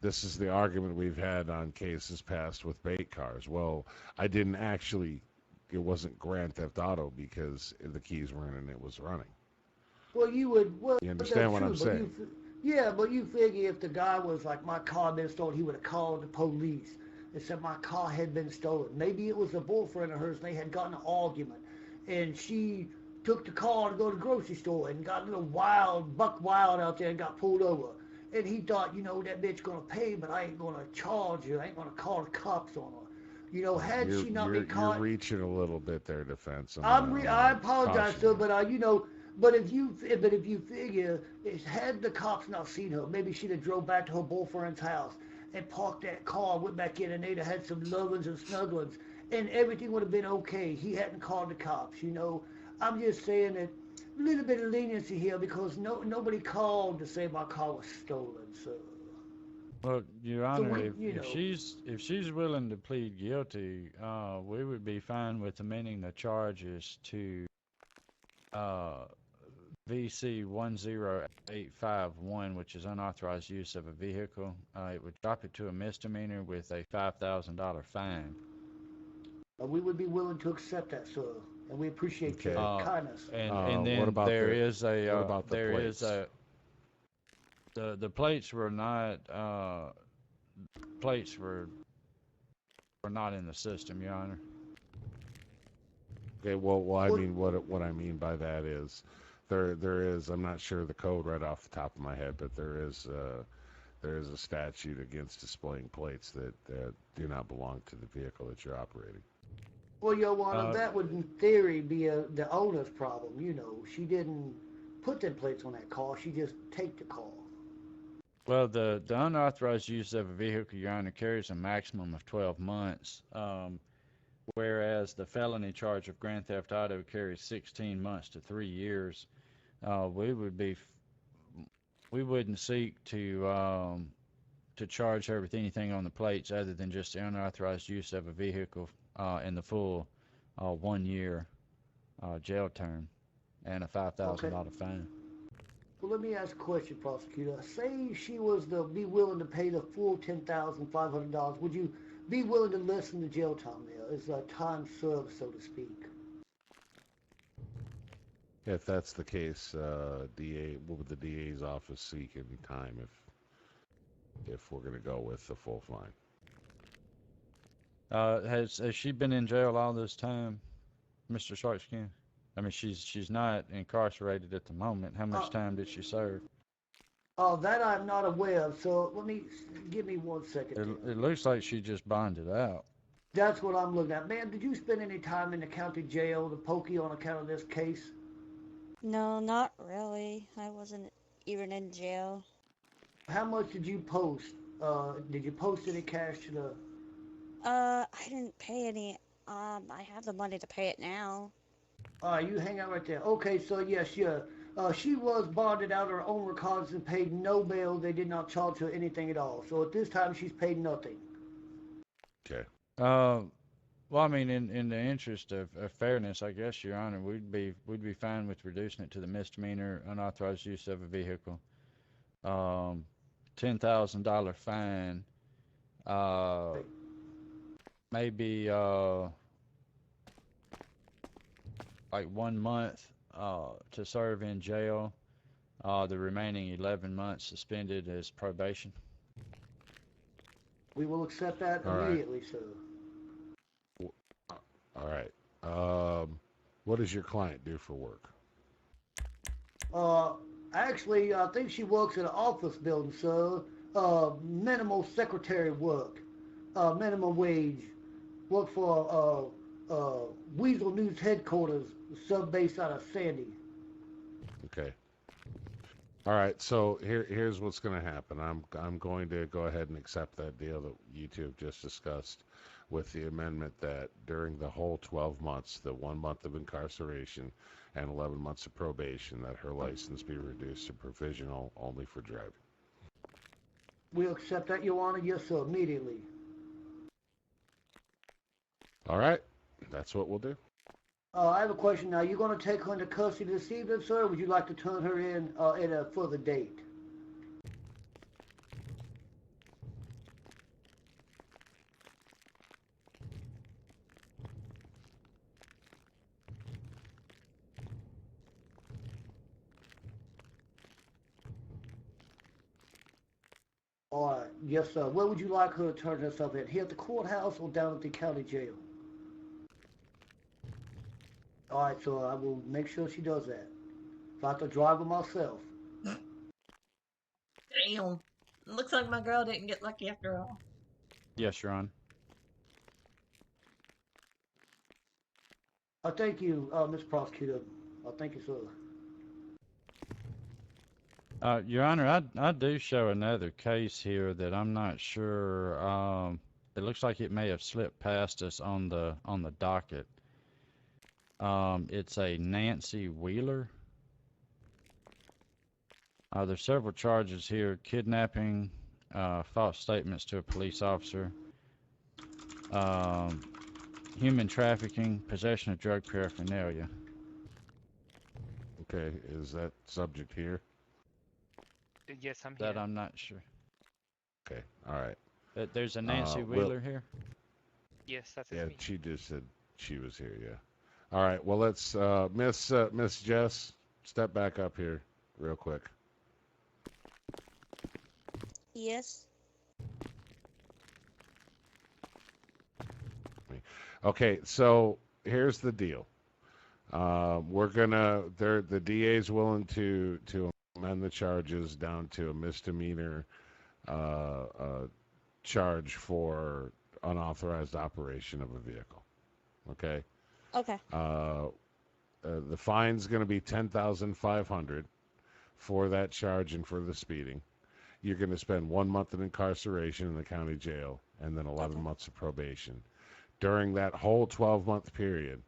This is the argument we've had on cases past with bait cars. Well, it wasn't Grand Theft Auto because the keys weren't and it was running. Well, you understand what I'm saying? Yeah, but you figure if the guy was like, my car had been stolen, he would have called the police and said my car had been stolen. Maybe it was a boyfriend of hers and they had gotten an argument. And she took the car to go to the grocery store and got a little wild, buck wild out there and got pulled over. And he thought, that bitch gonna pay, but I ain't gonna charge her. I ain't gonna call the cops on her. Had she not been You're caught, reaching a little bit there, defense. I apologize, caution sir, you. but but if you figure, had the cops not seen her, maybe she'd have drove back to her boyfriend's house and parked that car, went back in, and they'd have had some lovins and snugglings, and everything would have been okay. He hadn't called the cops. I'm just saying that a little bit of leniency here because nobody called to say my car was stolen, so. Well, Your So Honor, we, if she's willing to plead guilty, we would be fine with amending the charges to VC 10851, which is unauthorized use of a vehicle. It would drop it to a misdemeanor with a $5,000 fine. we would be willing to accept that, sir, and we appreciate Okay. your kindness. And then what about there the- is a what about the plates? The plates were not plates were not in the system, Your Honor. Okay, well, I mean, what I mean by that is, there is, I'm not sure the code right off the top of my head, but there is a statute against displaying plates that do not belong to the vehicle that you're operating. Well, Your Honor, that would in theory be the owner's problem. She didn't put them plates on that car. She just take the car. Well, the unauthorized use of a vehicle, Your Honor, carries a maximum of 12 months, whereas the felony charge of grand theft auto carries 16 months to 3 years. We wouldn't seek to charge her with anything on the plates other than just the unauthorized use of a vehicle and the full 1 year jail term and a $5,000 fine. Well, let me ask a question, prosecutor. Say she was to be willing to pay the full $10,500. Would you be willing to lessen the jail time there? Is time served, so to speak? If that's the case, what would the DA's office seek in time if we're going to go with the full fine? Has she been in jail all this time, Mr. Sharkskin? I mean, she's not incarcerated at the moment. How much time did she serve? That I'm not aware of, so give me 1 second. It looks like she just bonded out. That's what I'm looking at. Ma'am, did you spend any time in the county jail, the Pokey, on account of this case? No, not really. I wasn't even in jail. How much did you post? Did you post any cash to the... I didn't pay any. I have the money to pay it now. You hang out right there. Okay, so yes, she was bonded out of her own recognizance and paid no bail. They did not charge her anything at all. So at this time, she's paid nothing. Okay. Well, I mean, in the interest of fairness, I guess, Your Honor, we'd be fine with reducing it to the misdemeanor unauthorized use of a vehicle. $10,000 fine. Maybe like 1 month to serve in jail. The remaining 11 months suspended as probation. We will accept that All right. immediately, sir. All right. What does your client do for work? Actually, I think she works at an office building, sir. Minimal secretary work. Minimum wage. Work for Weasel News headquarters, sub-base out of Sandy. Okay. All right. So here's what's going to happen. I'm going to go ahead and accept that deal that you two have just discussed, with the amendment that during the whole 12 months, the 1 month of incarceration and 11 months of probation, that her license be reduced to provisional only for driving. We'll accept that, Your Honor. Yes, sir, immediately. All right. That's what we'll do. I have a question now. You going to take her into custody this evening, sir, or would you like to turn her in at a further date? All right. Yes, sir. Where would you like her to turn herself in? Here at the courthouse or down at the county jail? All right, so I will make sure she does that. If I have to drive her myself. Damn. Looks like my girl didn't get lucky after all. Yes, Your Honor. Thank you, Mr. Prosecutor. Thank you, sir. Your Honor, I do show another case here that I'm not sure. It looks like it may have slipped past us on the docket. It's a Nancy Wheeler. There's several charges here: kidnapping, false statements to a police officer, human trafficking, possession of drug paraphernalia. Okay, is that subject here? Yes, I'm That here. I'm not sure. Okay, all right. There's a Nancy Will- Wheeler here. Yes, that is Yeah, me. she just said she was here. Yeah. All right. Well, let's Miss Jess, step back up here, real quick. Yes. Okay, so here's the deal. We're gonna. The DA's willing to amend the charges down to a misdemeanor charge for unauthorized operation of a vehicle. Okay. Okay. The fine's going to be $10,500 for that charge and for the speeding. You're going to spend 1 month in incarceration in the county jail and then 11 months of probation. During that whole 12-month period,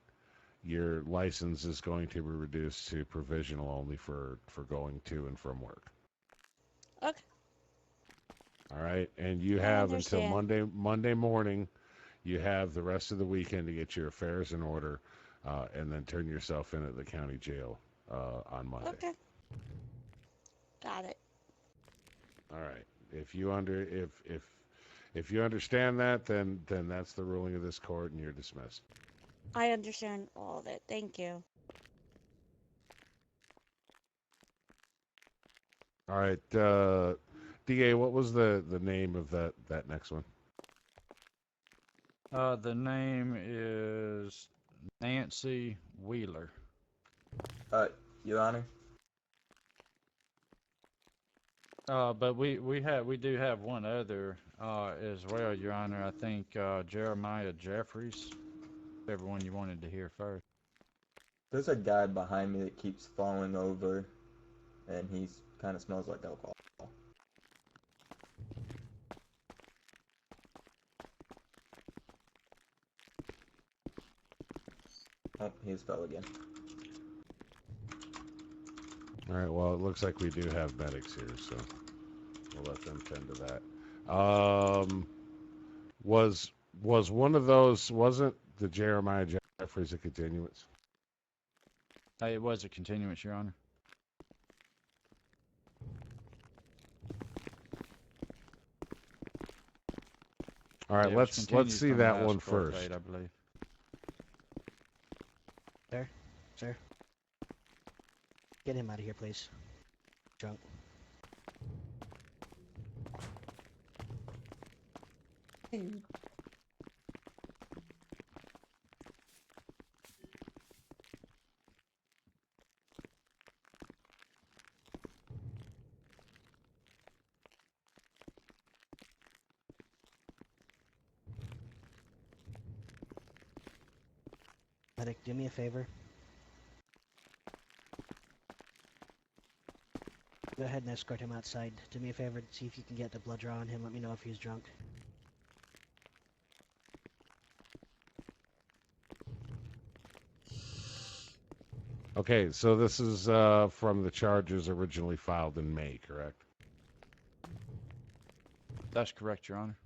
your license is going to be reduced to provisional only for going to and from work. Okay. All right, and you I have until understand. Monday morning. You have the rest of the weekend to get your affairs in order, and then turn yourself in at the county jail on Monday. Okay. Got it. All right. If you understand that, then that's the ruling of this court, and you're dismissed. I understand all of it. Thank you. All right, DA, what was the name of that next one? The name is Nancy Wheeler. Your Honor. But we do have one other as well, Your Honor. I think Jeremiah Jeffries. Whichever one you wanted to hear first. There's a guy behind me that keeps falling over, and he kind of smells like alcohol. Oh, he just fell again. All right. Well, it looks like we do have medics here, so we'll let them tend to that. Was one of those? Wasn't the Jeremiah Jeffries a continuance? It was a continuance, Your Honor. All right. Yeah, it was let's continued see from that last one court first. date, I believe. Sir? Get him out of here, please. Drunk. Medic, do me a favor. Go ahead and escort him outside. Do me a favor, see if you can get the blood draw on him. Let me know if he's drunk. Okay, so this is from the charges originally filed in May, correct? That's correct, Your Honor.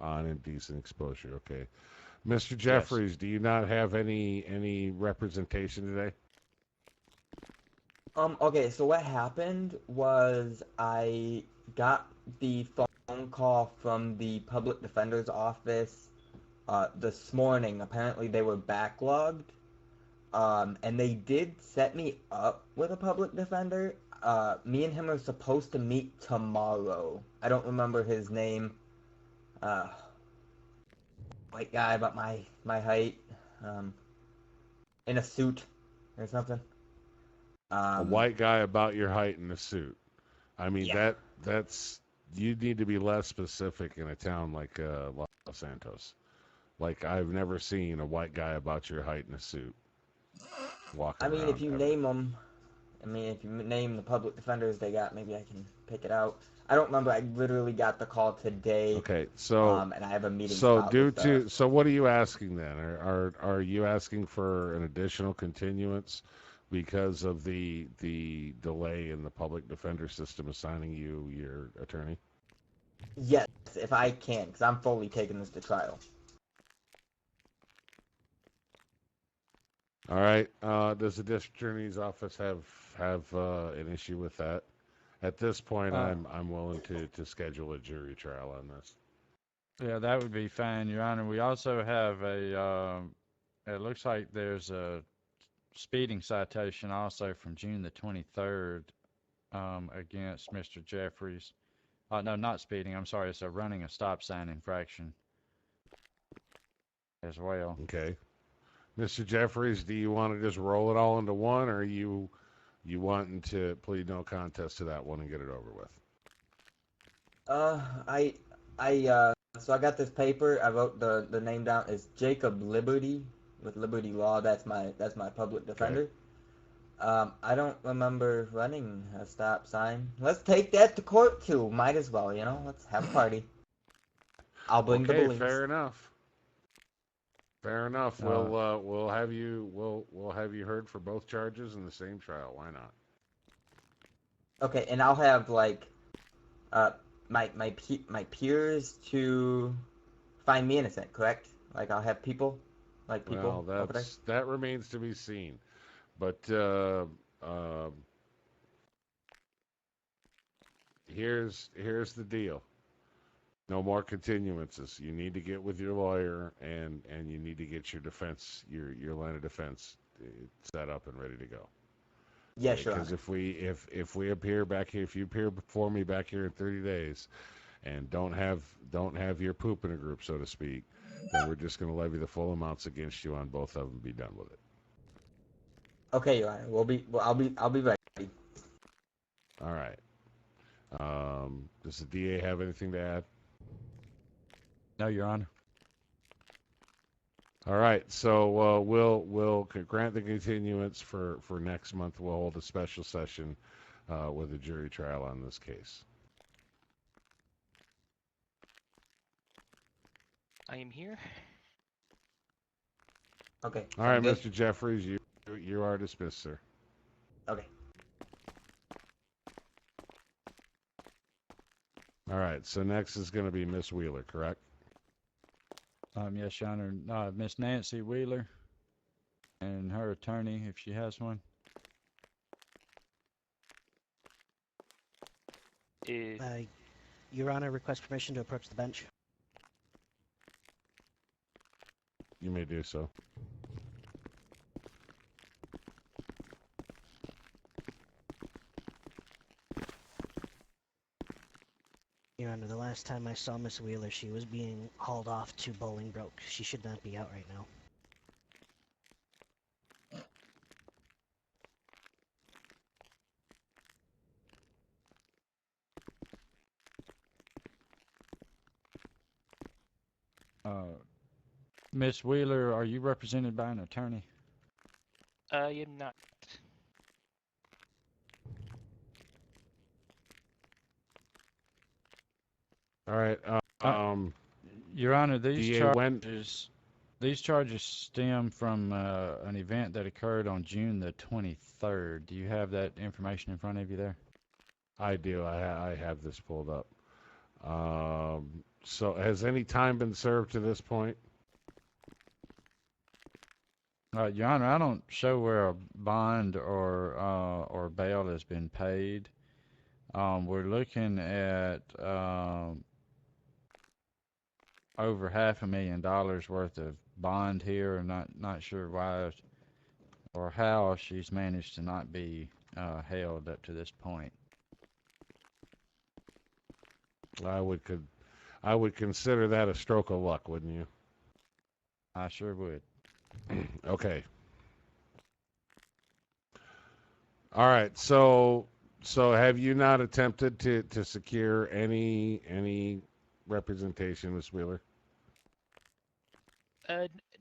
On indecent exposure. Okay, Mr. Jeffries, do you not have any representation today? Okay, so what happened was I got the phone call from the public defender's office this morning. Apparently they were backlogged. And they did set me up with a public defender. Me and him are supposed to meet tomorrow. I don't remember his name. White guy about my height. In a suit or something. A white guy about your height in a suit. I mean, Yeah. that's you need to be less specific in a town like Los Santos. Like, I've never seen a white guy about your height in a suit walking I mean, around if you ever. name them, if you name the public defenders they got, maybe I can pick it out. I don't remember. I literally got the call today. Okay, so And I have a meeting so spot due with to so what are you asking then? Are you asking for an additional continuance because of the delay in the public defender system assigning you your attorney? Yes, if I can, because I'm fully taking this to trial. All right. Does the district attorney's office have an issue with that? At this point, I'm willing to schedule a jury trial on this. Yeah, that would be fine, Your Honor. We also have it looks like there's a speeding citation also from June the 23rd against Mr. Jeffries. No, not speeding. I'm sorry. It's a running a stop sign infraction as well. Okay. Mr. Jeffries, do you want to just roll it all into one, or you wanting to plead no contest to that one and get it over with? So I got this paper. I wrote the name down. It's Jacob Liberty with Liberty Law. That's my public defender. Okay. I don't remember running a stop sign. Let's take that to court too. Might as well, Let's have a party. I'll bring the balloons. Fair enough. Fair enough. We'll have you heard for both charges in the same trial. Why not? Okay, and I'll have my peers to find me innocent, correct? Like I'll have people, Well, over there. that remains to be seen. But here's the deal. No more continuances. You need to get with your lawyer and you need to get your defense, your line of defense set up and ready to go. Yeah, sure. Because if we appear back here, if you appear before me back here in 30 days, and don't have your poop in a group, so to speak, then we're just going to levy the full amounts against you on both of them and be done with it. Okay, Your Honor. I'll be ready. All right. Does the DA have anything to add? No, Your Honor. All right, so we'll grant the continuance for next month. We'll hold a special session with a jury trial on this case. I am here. Okay. All right, good. Mr. Jeffries, you are dismissed, sir. Okay. All right, so next is going to be Miss Wheeler, correct? Yes, Your Honor. Miss Nancy Wheeler and her attorney, if she has one. Your Honor, request permission to approach the bench. You may do so. Your Honor, the last time I saw Miss Wheeler, she was being hauled off to Bolingbroke. She should not be out right now. Miss Wheeler, are you represented by an attorney? I am not. All right. Your Honor, these DA, these charges stem from an event that occurred on June the 23rd. Do you have that information in front of you there? I do. I have this pulled up. So has any time been served to this point? Your Honor, I don't show where a bond or bail has been paid. We're looking at over $500,000 worth of bond here. I'm not sure why or how she's managed to not be held up to this point. I would consider that a stroke of luck, wouldn't you? I sure would. Okay. All right. So have you not attempted to secure any representation, Miss Wheeler?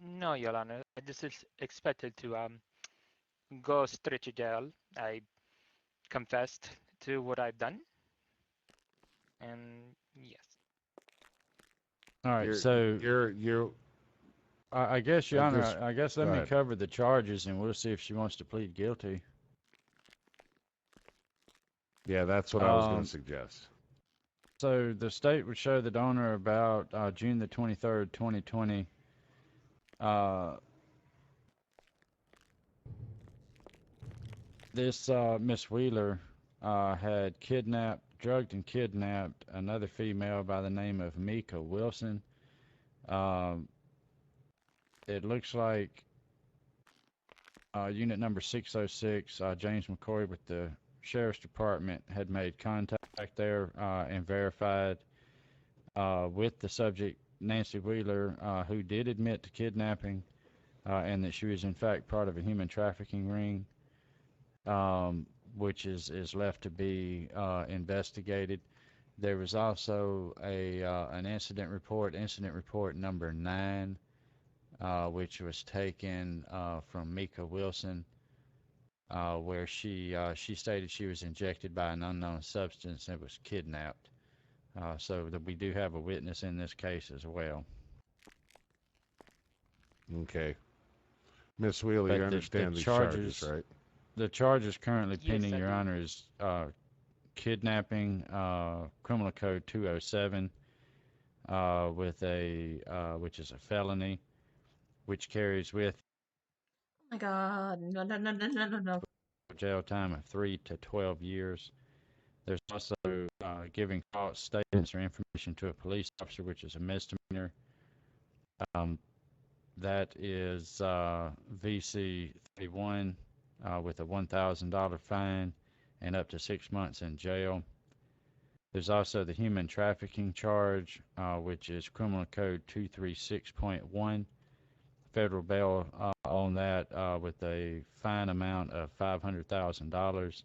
No, Your Honor. I just expected to go straight to jail. I confessed to what I've done, and yes. All right, You're I guess, Your Honor, just I guess go let me ahead. cover the charges, and we'll see if she wants to plead guilty. Yeah, that's what I was going to suggest. So the state would show the owner about June the 23rd, 2020. This Miss Wheeler had drugged and kidnapped another female by the name of Mika Wilson. It looks like unit number 606, James McCoy with the Sheriff's Department had made contact there and verified with the subject, Nancy Wheeler, who did admit to kidnapping and that she was in fact part of a human trafficking ring, which is left to be investigated. There was also an incident report number 9, which was taken from Mika Wilson, where she stated she was injected by an unknown substance and was kidnapped. So that we do have a witness in this case as well. Okay. Miss Wheeler, But you understand these charges, right? The charges currently Yes, pending, I Your do. Honor, is kidnapping, criminal code 207, with which is a felony, which carries with Oh my god. No, no, no, no, no, no, no. jail time of 3 to 12 years. There's also giving false statements or information to a police officer, which is a misdemeanor. That is VC 31 with a $1,000 fine and up to 6 months in jail. There's also the human trafficking charge, which is Criminal Code 236.1. Federal bail on that with a fine amount of $500,000.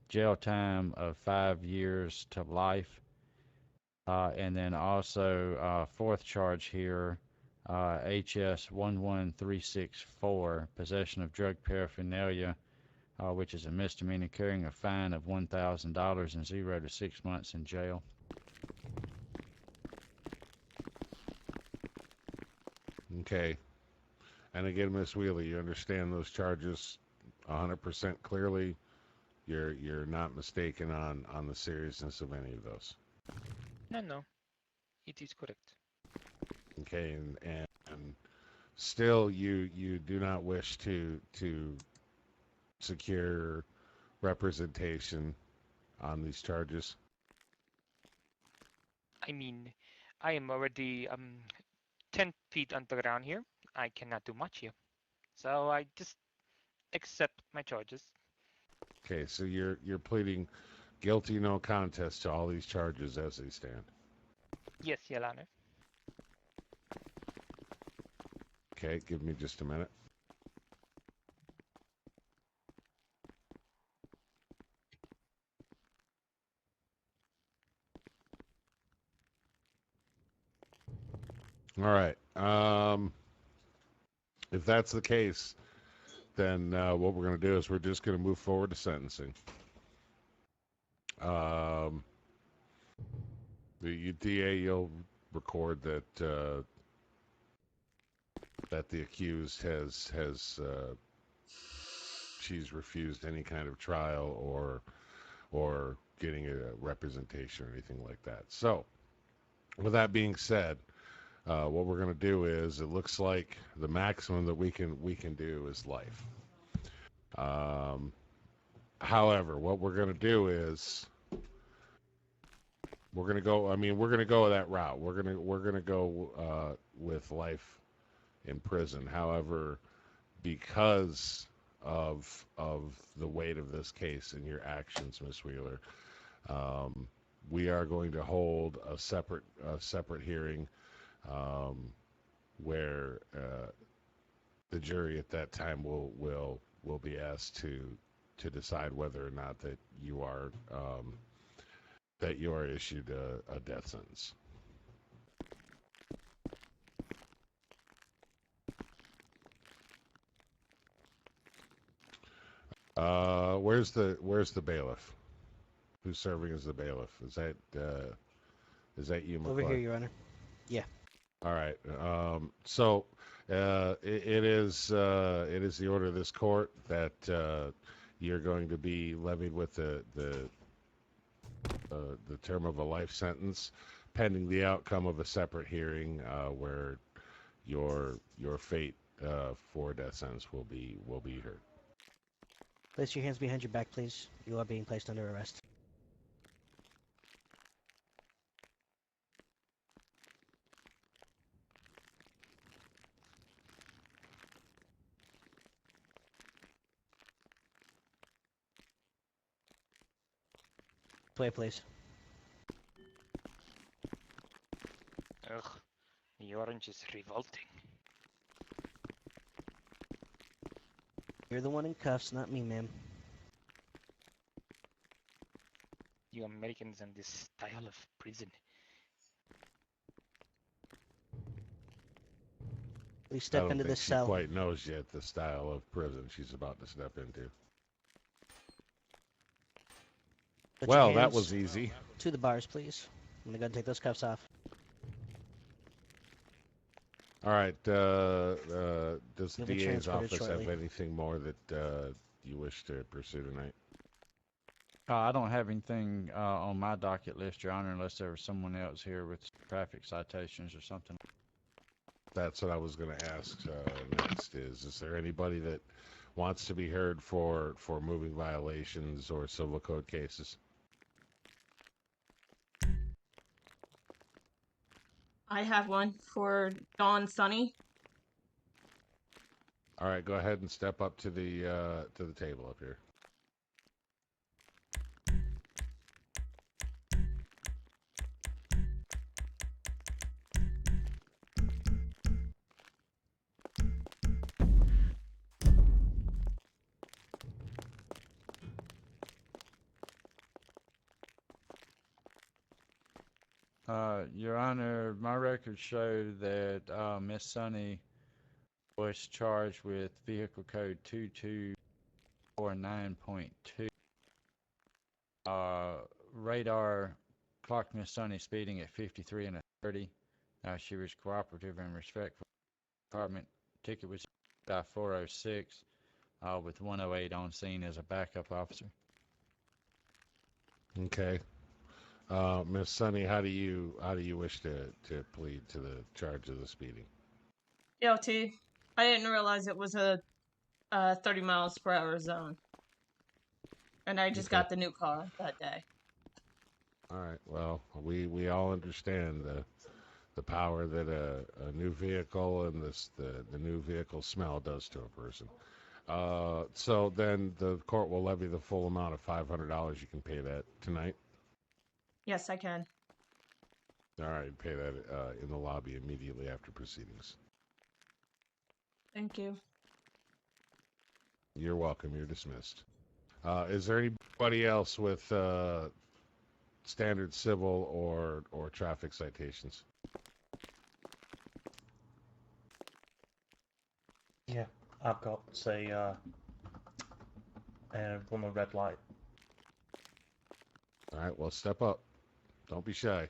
Jail time of 5 years to life. And then also fourth charge here, HS 11364, possession of drug paraphernalia, which is a misdemeanor carrying a fine of $1,000 and 0 to 6 months in jail. Okay. And again, Miss Wheeler, you understand those charges 100% clearly. You're not mistaken on the seriousness of any of those. No. It is correct. Okay, and still you do not wish to secure representation on these charges. I mean, I am already 10 feet on the ground here. I cannot do much here. So I just accept my charges. Okay, so you're pleading guilty, no contest to all these charges as they stand. Yes, Your Honor. Okay, give me just a minute. All right. If that's the case, then what we're going to do is we're just going to move forward to sentencing. The DA, you'll record that that the accused has she's refused any kind of trial or getting a representation or anything like that. So, with that being said, what we're going to do is, it looks like the maximum that we can do is life. However, what we're going to do is we're going to go. I mean, we're going to go that route. We're going to go with life in prison. However, because of the weight of this case and your actions, Miss Wheeler. We are going to hold a separate hearing where the jury at that time will be asked to decide whether or not that you are issued a death sentence. Where's the bailiff? Who's serving as the bailiff? Is that you, McCoy? Over here, Your Honor. Yeah. All right. So it is the order of this court that you're going to be levied with the term of a life sentence, pending the outcome of a separate hearing where your fate for death sentence will be heard. Place your hands behind your back, please. You are being placed under arrest. Play, please. Ugh, the orange is revolting. You're the one in cuffs, not me, ma'am. You Americans and this style of prison. Please step into this She cell. quite knows yet the style of prison she's about to step into. Put Well, your that hands was easy. To the bars, please. I'm gonna go and take those cuffs off. All right. Does the You'll be DA's transported office shortly. have anything more that you wish to pursue tonight? I don't have anything on my docket list, Your Honor, unless there was someone else here with traffic citations or something. That's what I was going to ask next. Is there anybody that wants to be heard for moving violations or civil code cases? I have one for Dawn Sunny. All right, go ahead and step up to the table up here. Your Honor, my records show that Miss Sunny was charged with vehicle code 2249.2. Radar clocked Miss Sunny speeding at 53 and a 30. She was cooperative and respectful. Department ticket was 406 with 108 on scene as a backup officer. Okay. Miss Sunny, how do you wish to plead to the charge of the speeding? Guilty. I didn't realize it was a 30 miles per hour zone. And I just Okay. got the new car that day. All right. Well, we all understand the power that a new vehicle and the new vehicle smell does to a person. So then the court will levy the full amount of $500. You can pay that tonight. Yes, I can. All right, pay that in the lobby immediately after proceedings. Thank you. You're welcome. You're dismissed. Is there anybody else with standard civil or traffic citations? Yeah, I've got, say, run a red light. All right, well, step up. Don't be shy.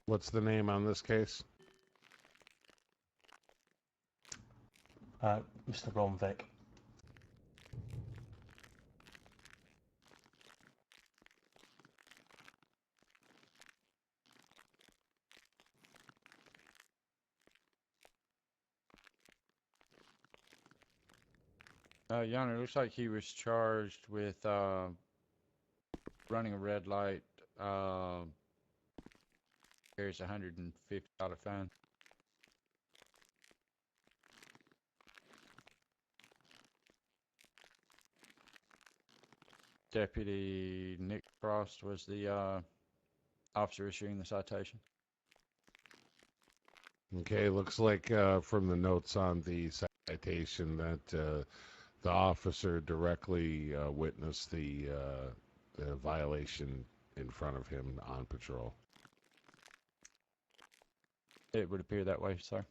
What's the name on this case? Mr. Ron Vick. Your Honor, it looks like he was charged with running a red light. Carries a $150 fine. Deputy Nick Frost was the officer issuing the citation. Okay, looks like from the notes on the citation that the officer directly witnessed the violation in front of him on patrol. It would appear that way, sir.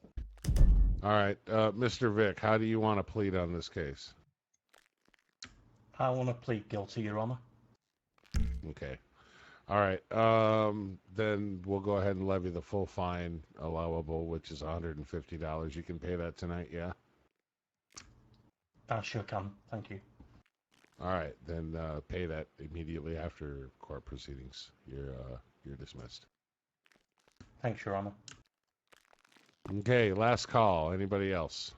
All right, Mr. Vick, how do you want to plead on this case? I want to plead guilty, Your Honor. Okay. All right. Then we'll go ahead and levy the full fine allowable, which is $150. You can pay that tonight, yeah? I sure can. Thank you. All right. Then pay that immediately after court proceedings. You're dismissed. Thanks, Your Honor. Okay. Last call. Anybody else?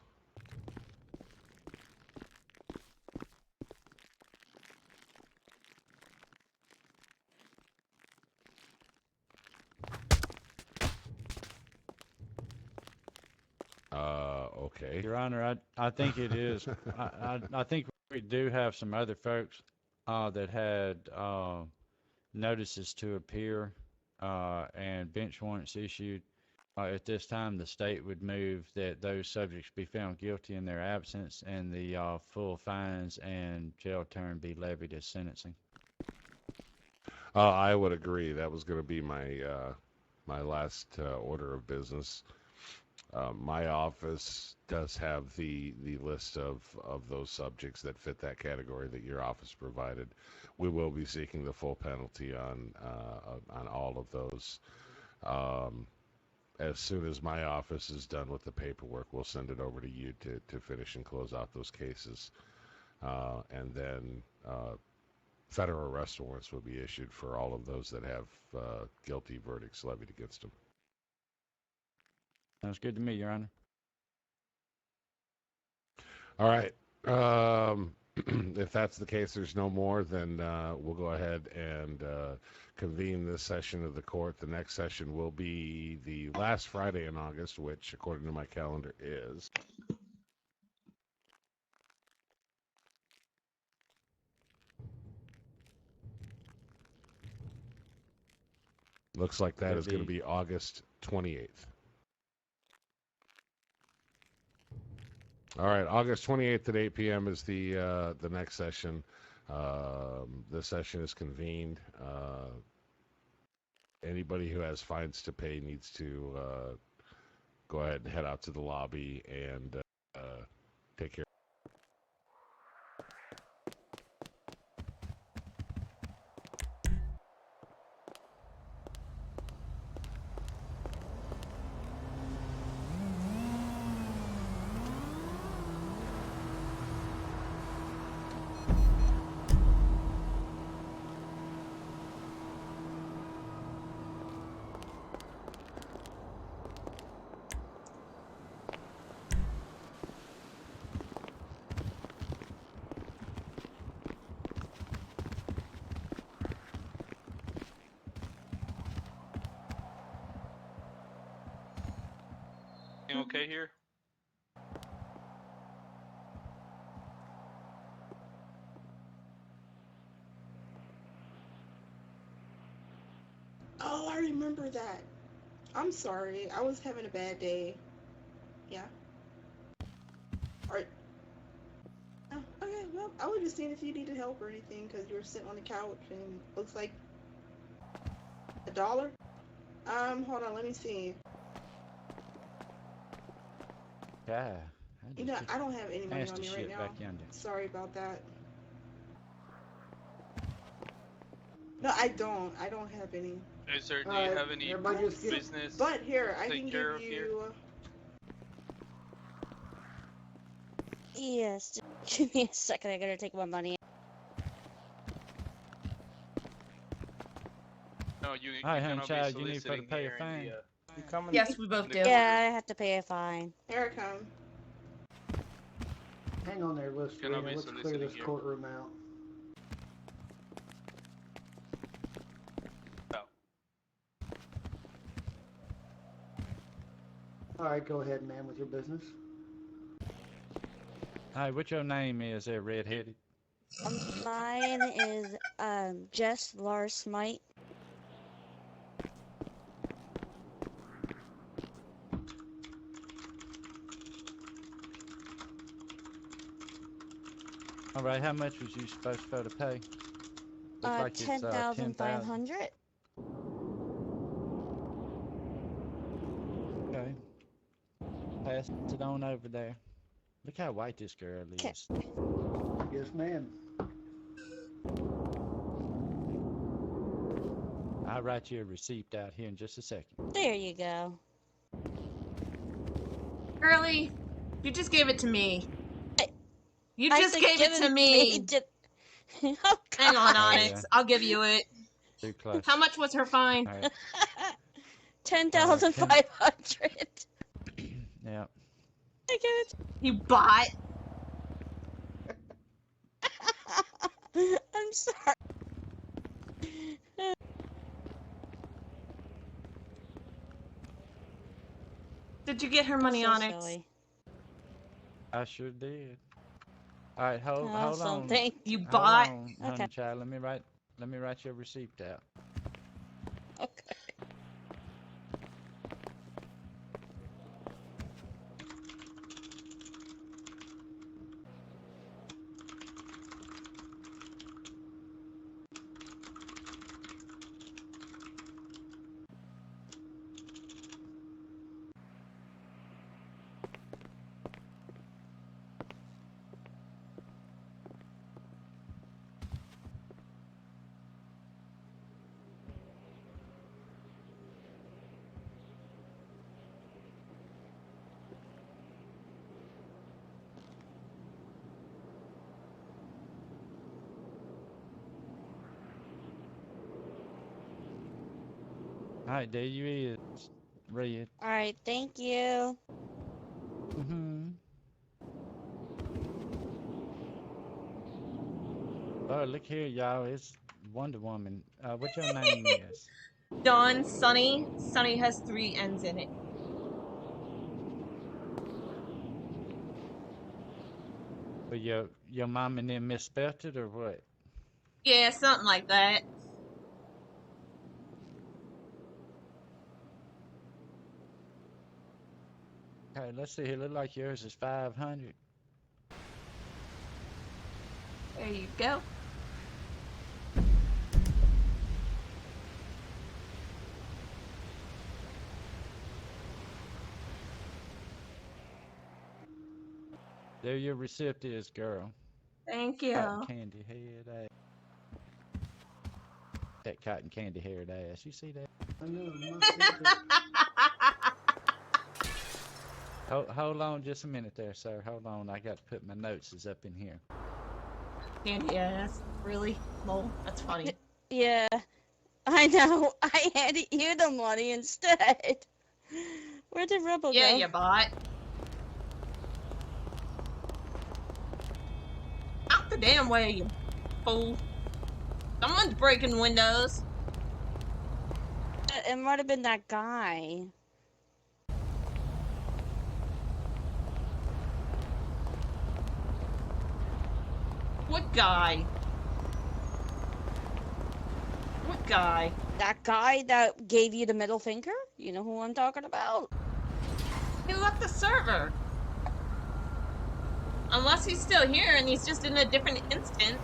Okay. Your Honor, I think it is. I think we do have some other folks that had notices to appear and bench warrants issued. At this time, the state would move that those subjects be found guilty in their absence and the full fines and jail term be levied as sentencing. I would agree. That was going to be my last order of business. My office does have the list of those subjects that fit that category that your office provided. We will be seeking the full penalty on all of those. As soon as my office is done with the paperwork, we'll send it over to you to finish and close out those cases. And then federal arrest warrants will be issued for all of those that have guilty verdicts levied against them. Sounds good to me, Your Honor. All right. If that's the case, there's no more, then we'll go ahead and convene this session of the court. The next session will be the last Friday in August, which, according to my calendar, is... Looks like that is going to be August 28th. All right, August 28th at 8 p.m. is the next session. The session is convened. Anybody who has fines to pay needs to go ahead and head out to the lobby and take care. Okay here? Oh, I remember that. I'm sorry. I was having a bad day. Yeah. Alright. Oh, okay, well, I was just seeing if you needed help or anything, because you were sitting on the couch and looks like $1. Hold on, let me see. Yeah. You know, I don't have any money on me right now. Sorry about that. No, I don't. I don't have any. Hey, sir, do you have any business? But here, I to can take care give of here? you. Yes, just give me a second. I gotta take my money. No, you Hi, cannot honey be child, you need to soliciting pay your here in fine. You coming? Yes, we both do. Yeah, I have to pay a fine. Here I come. hang on there, Cannot be Let's clear soliciting this here. courtroom out. All right, go ahead, ma'am, with your business. Hi, what your name is there, redheaded? Mine is Jess Lars Smite. All right, how much was you supposed to pay? Looks like it's 10,000. 10,500. Okay. Pass it on over there. Look how white this girl is. Yes, ma'am. I'll write you a receipt out here in just a second. There you go. Girlie, you just gave it to me. You I just said gave it to me. Oh, Hang on, God. Onyx. yeah. I'll give you it. Too close. How much was her fine? All right. 10,500. Yeah. I get it. You bot. I'm sorry. Did you get her money, So Onyx? silly. I sure did. All right, hold Awesome, on. thank you. Hold bot. on, Okay. honey child. Let me write your receipt out. Okay. All right, there you is, Red. All right, thank you. Mm-hmm. Oh, look here, y'all. It's Wonder Woman. What your name is? Dawn, Sunny. Sunny has 3 N's in it. Well, your mom and them misspelled it or what? Yeah, something like that. Okay, let's see. It look like yours is 500. There you go. There your receipt is, girl. Thank you. Cotton candy head ass. That cotton candy haired ass. You see that? I know, my sister. Hold on just a minute there, sir. Hold on. I got to put my notes up in here. Candy ass. Really? Lol. That's funny. Yeah, I know. I handed you the money instead. Where did Rebel Yeah, go? you bot. Out the damn way, you fool. Someone's breaking windows. It might have been that guy. What guy? What guy? That guy that gave you the middle finger? You know who I'm talking about? He left the server. Unless he's still here and he's just in a different instant.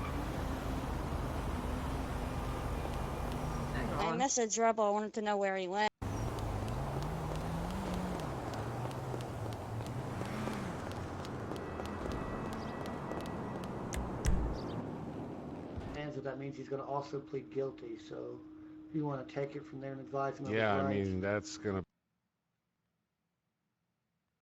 Hang I on. messaged Rebel. I wanted to know where he went. And so that means he's going to also plead guilty. So if you want to take it from there and advise him of Yeah, his I rights. mean, that's going to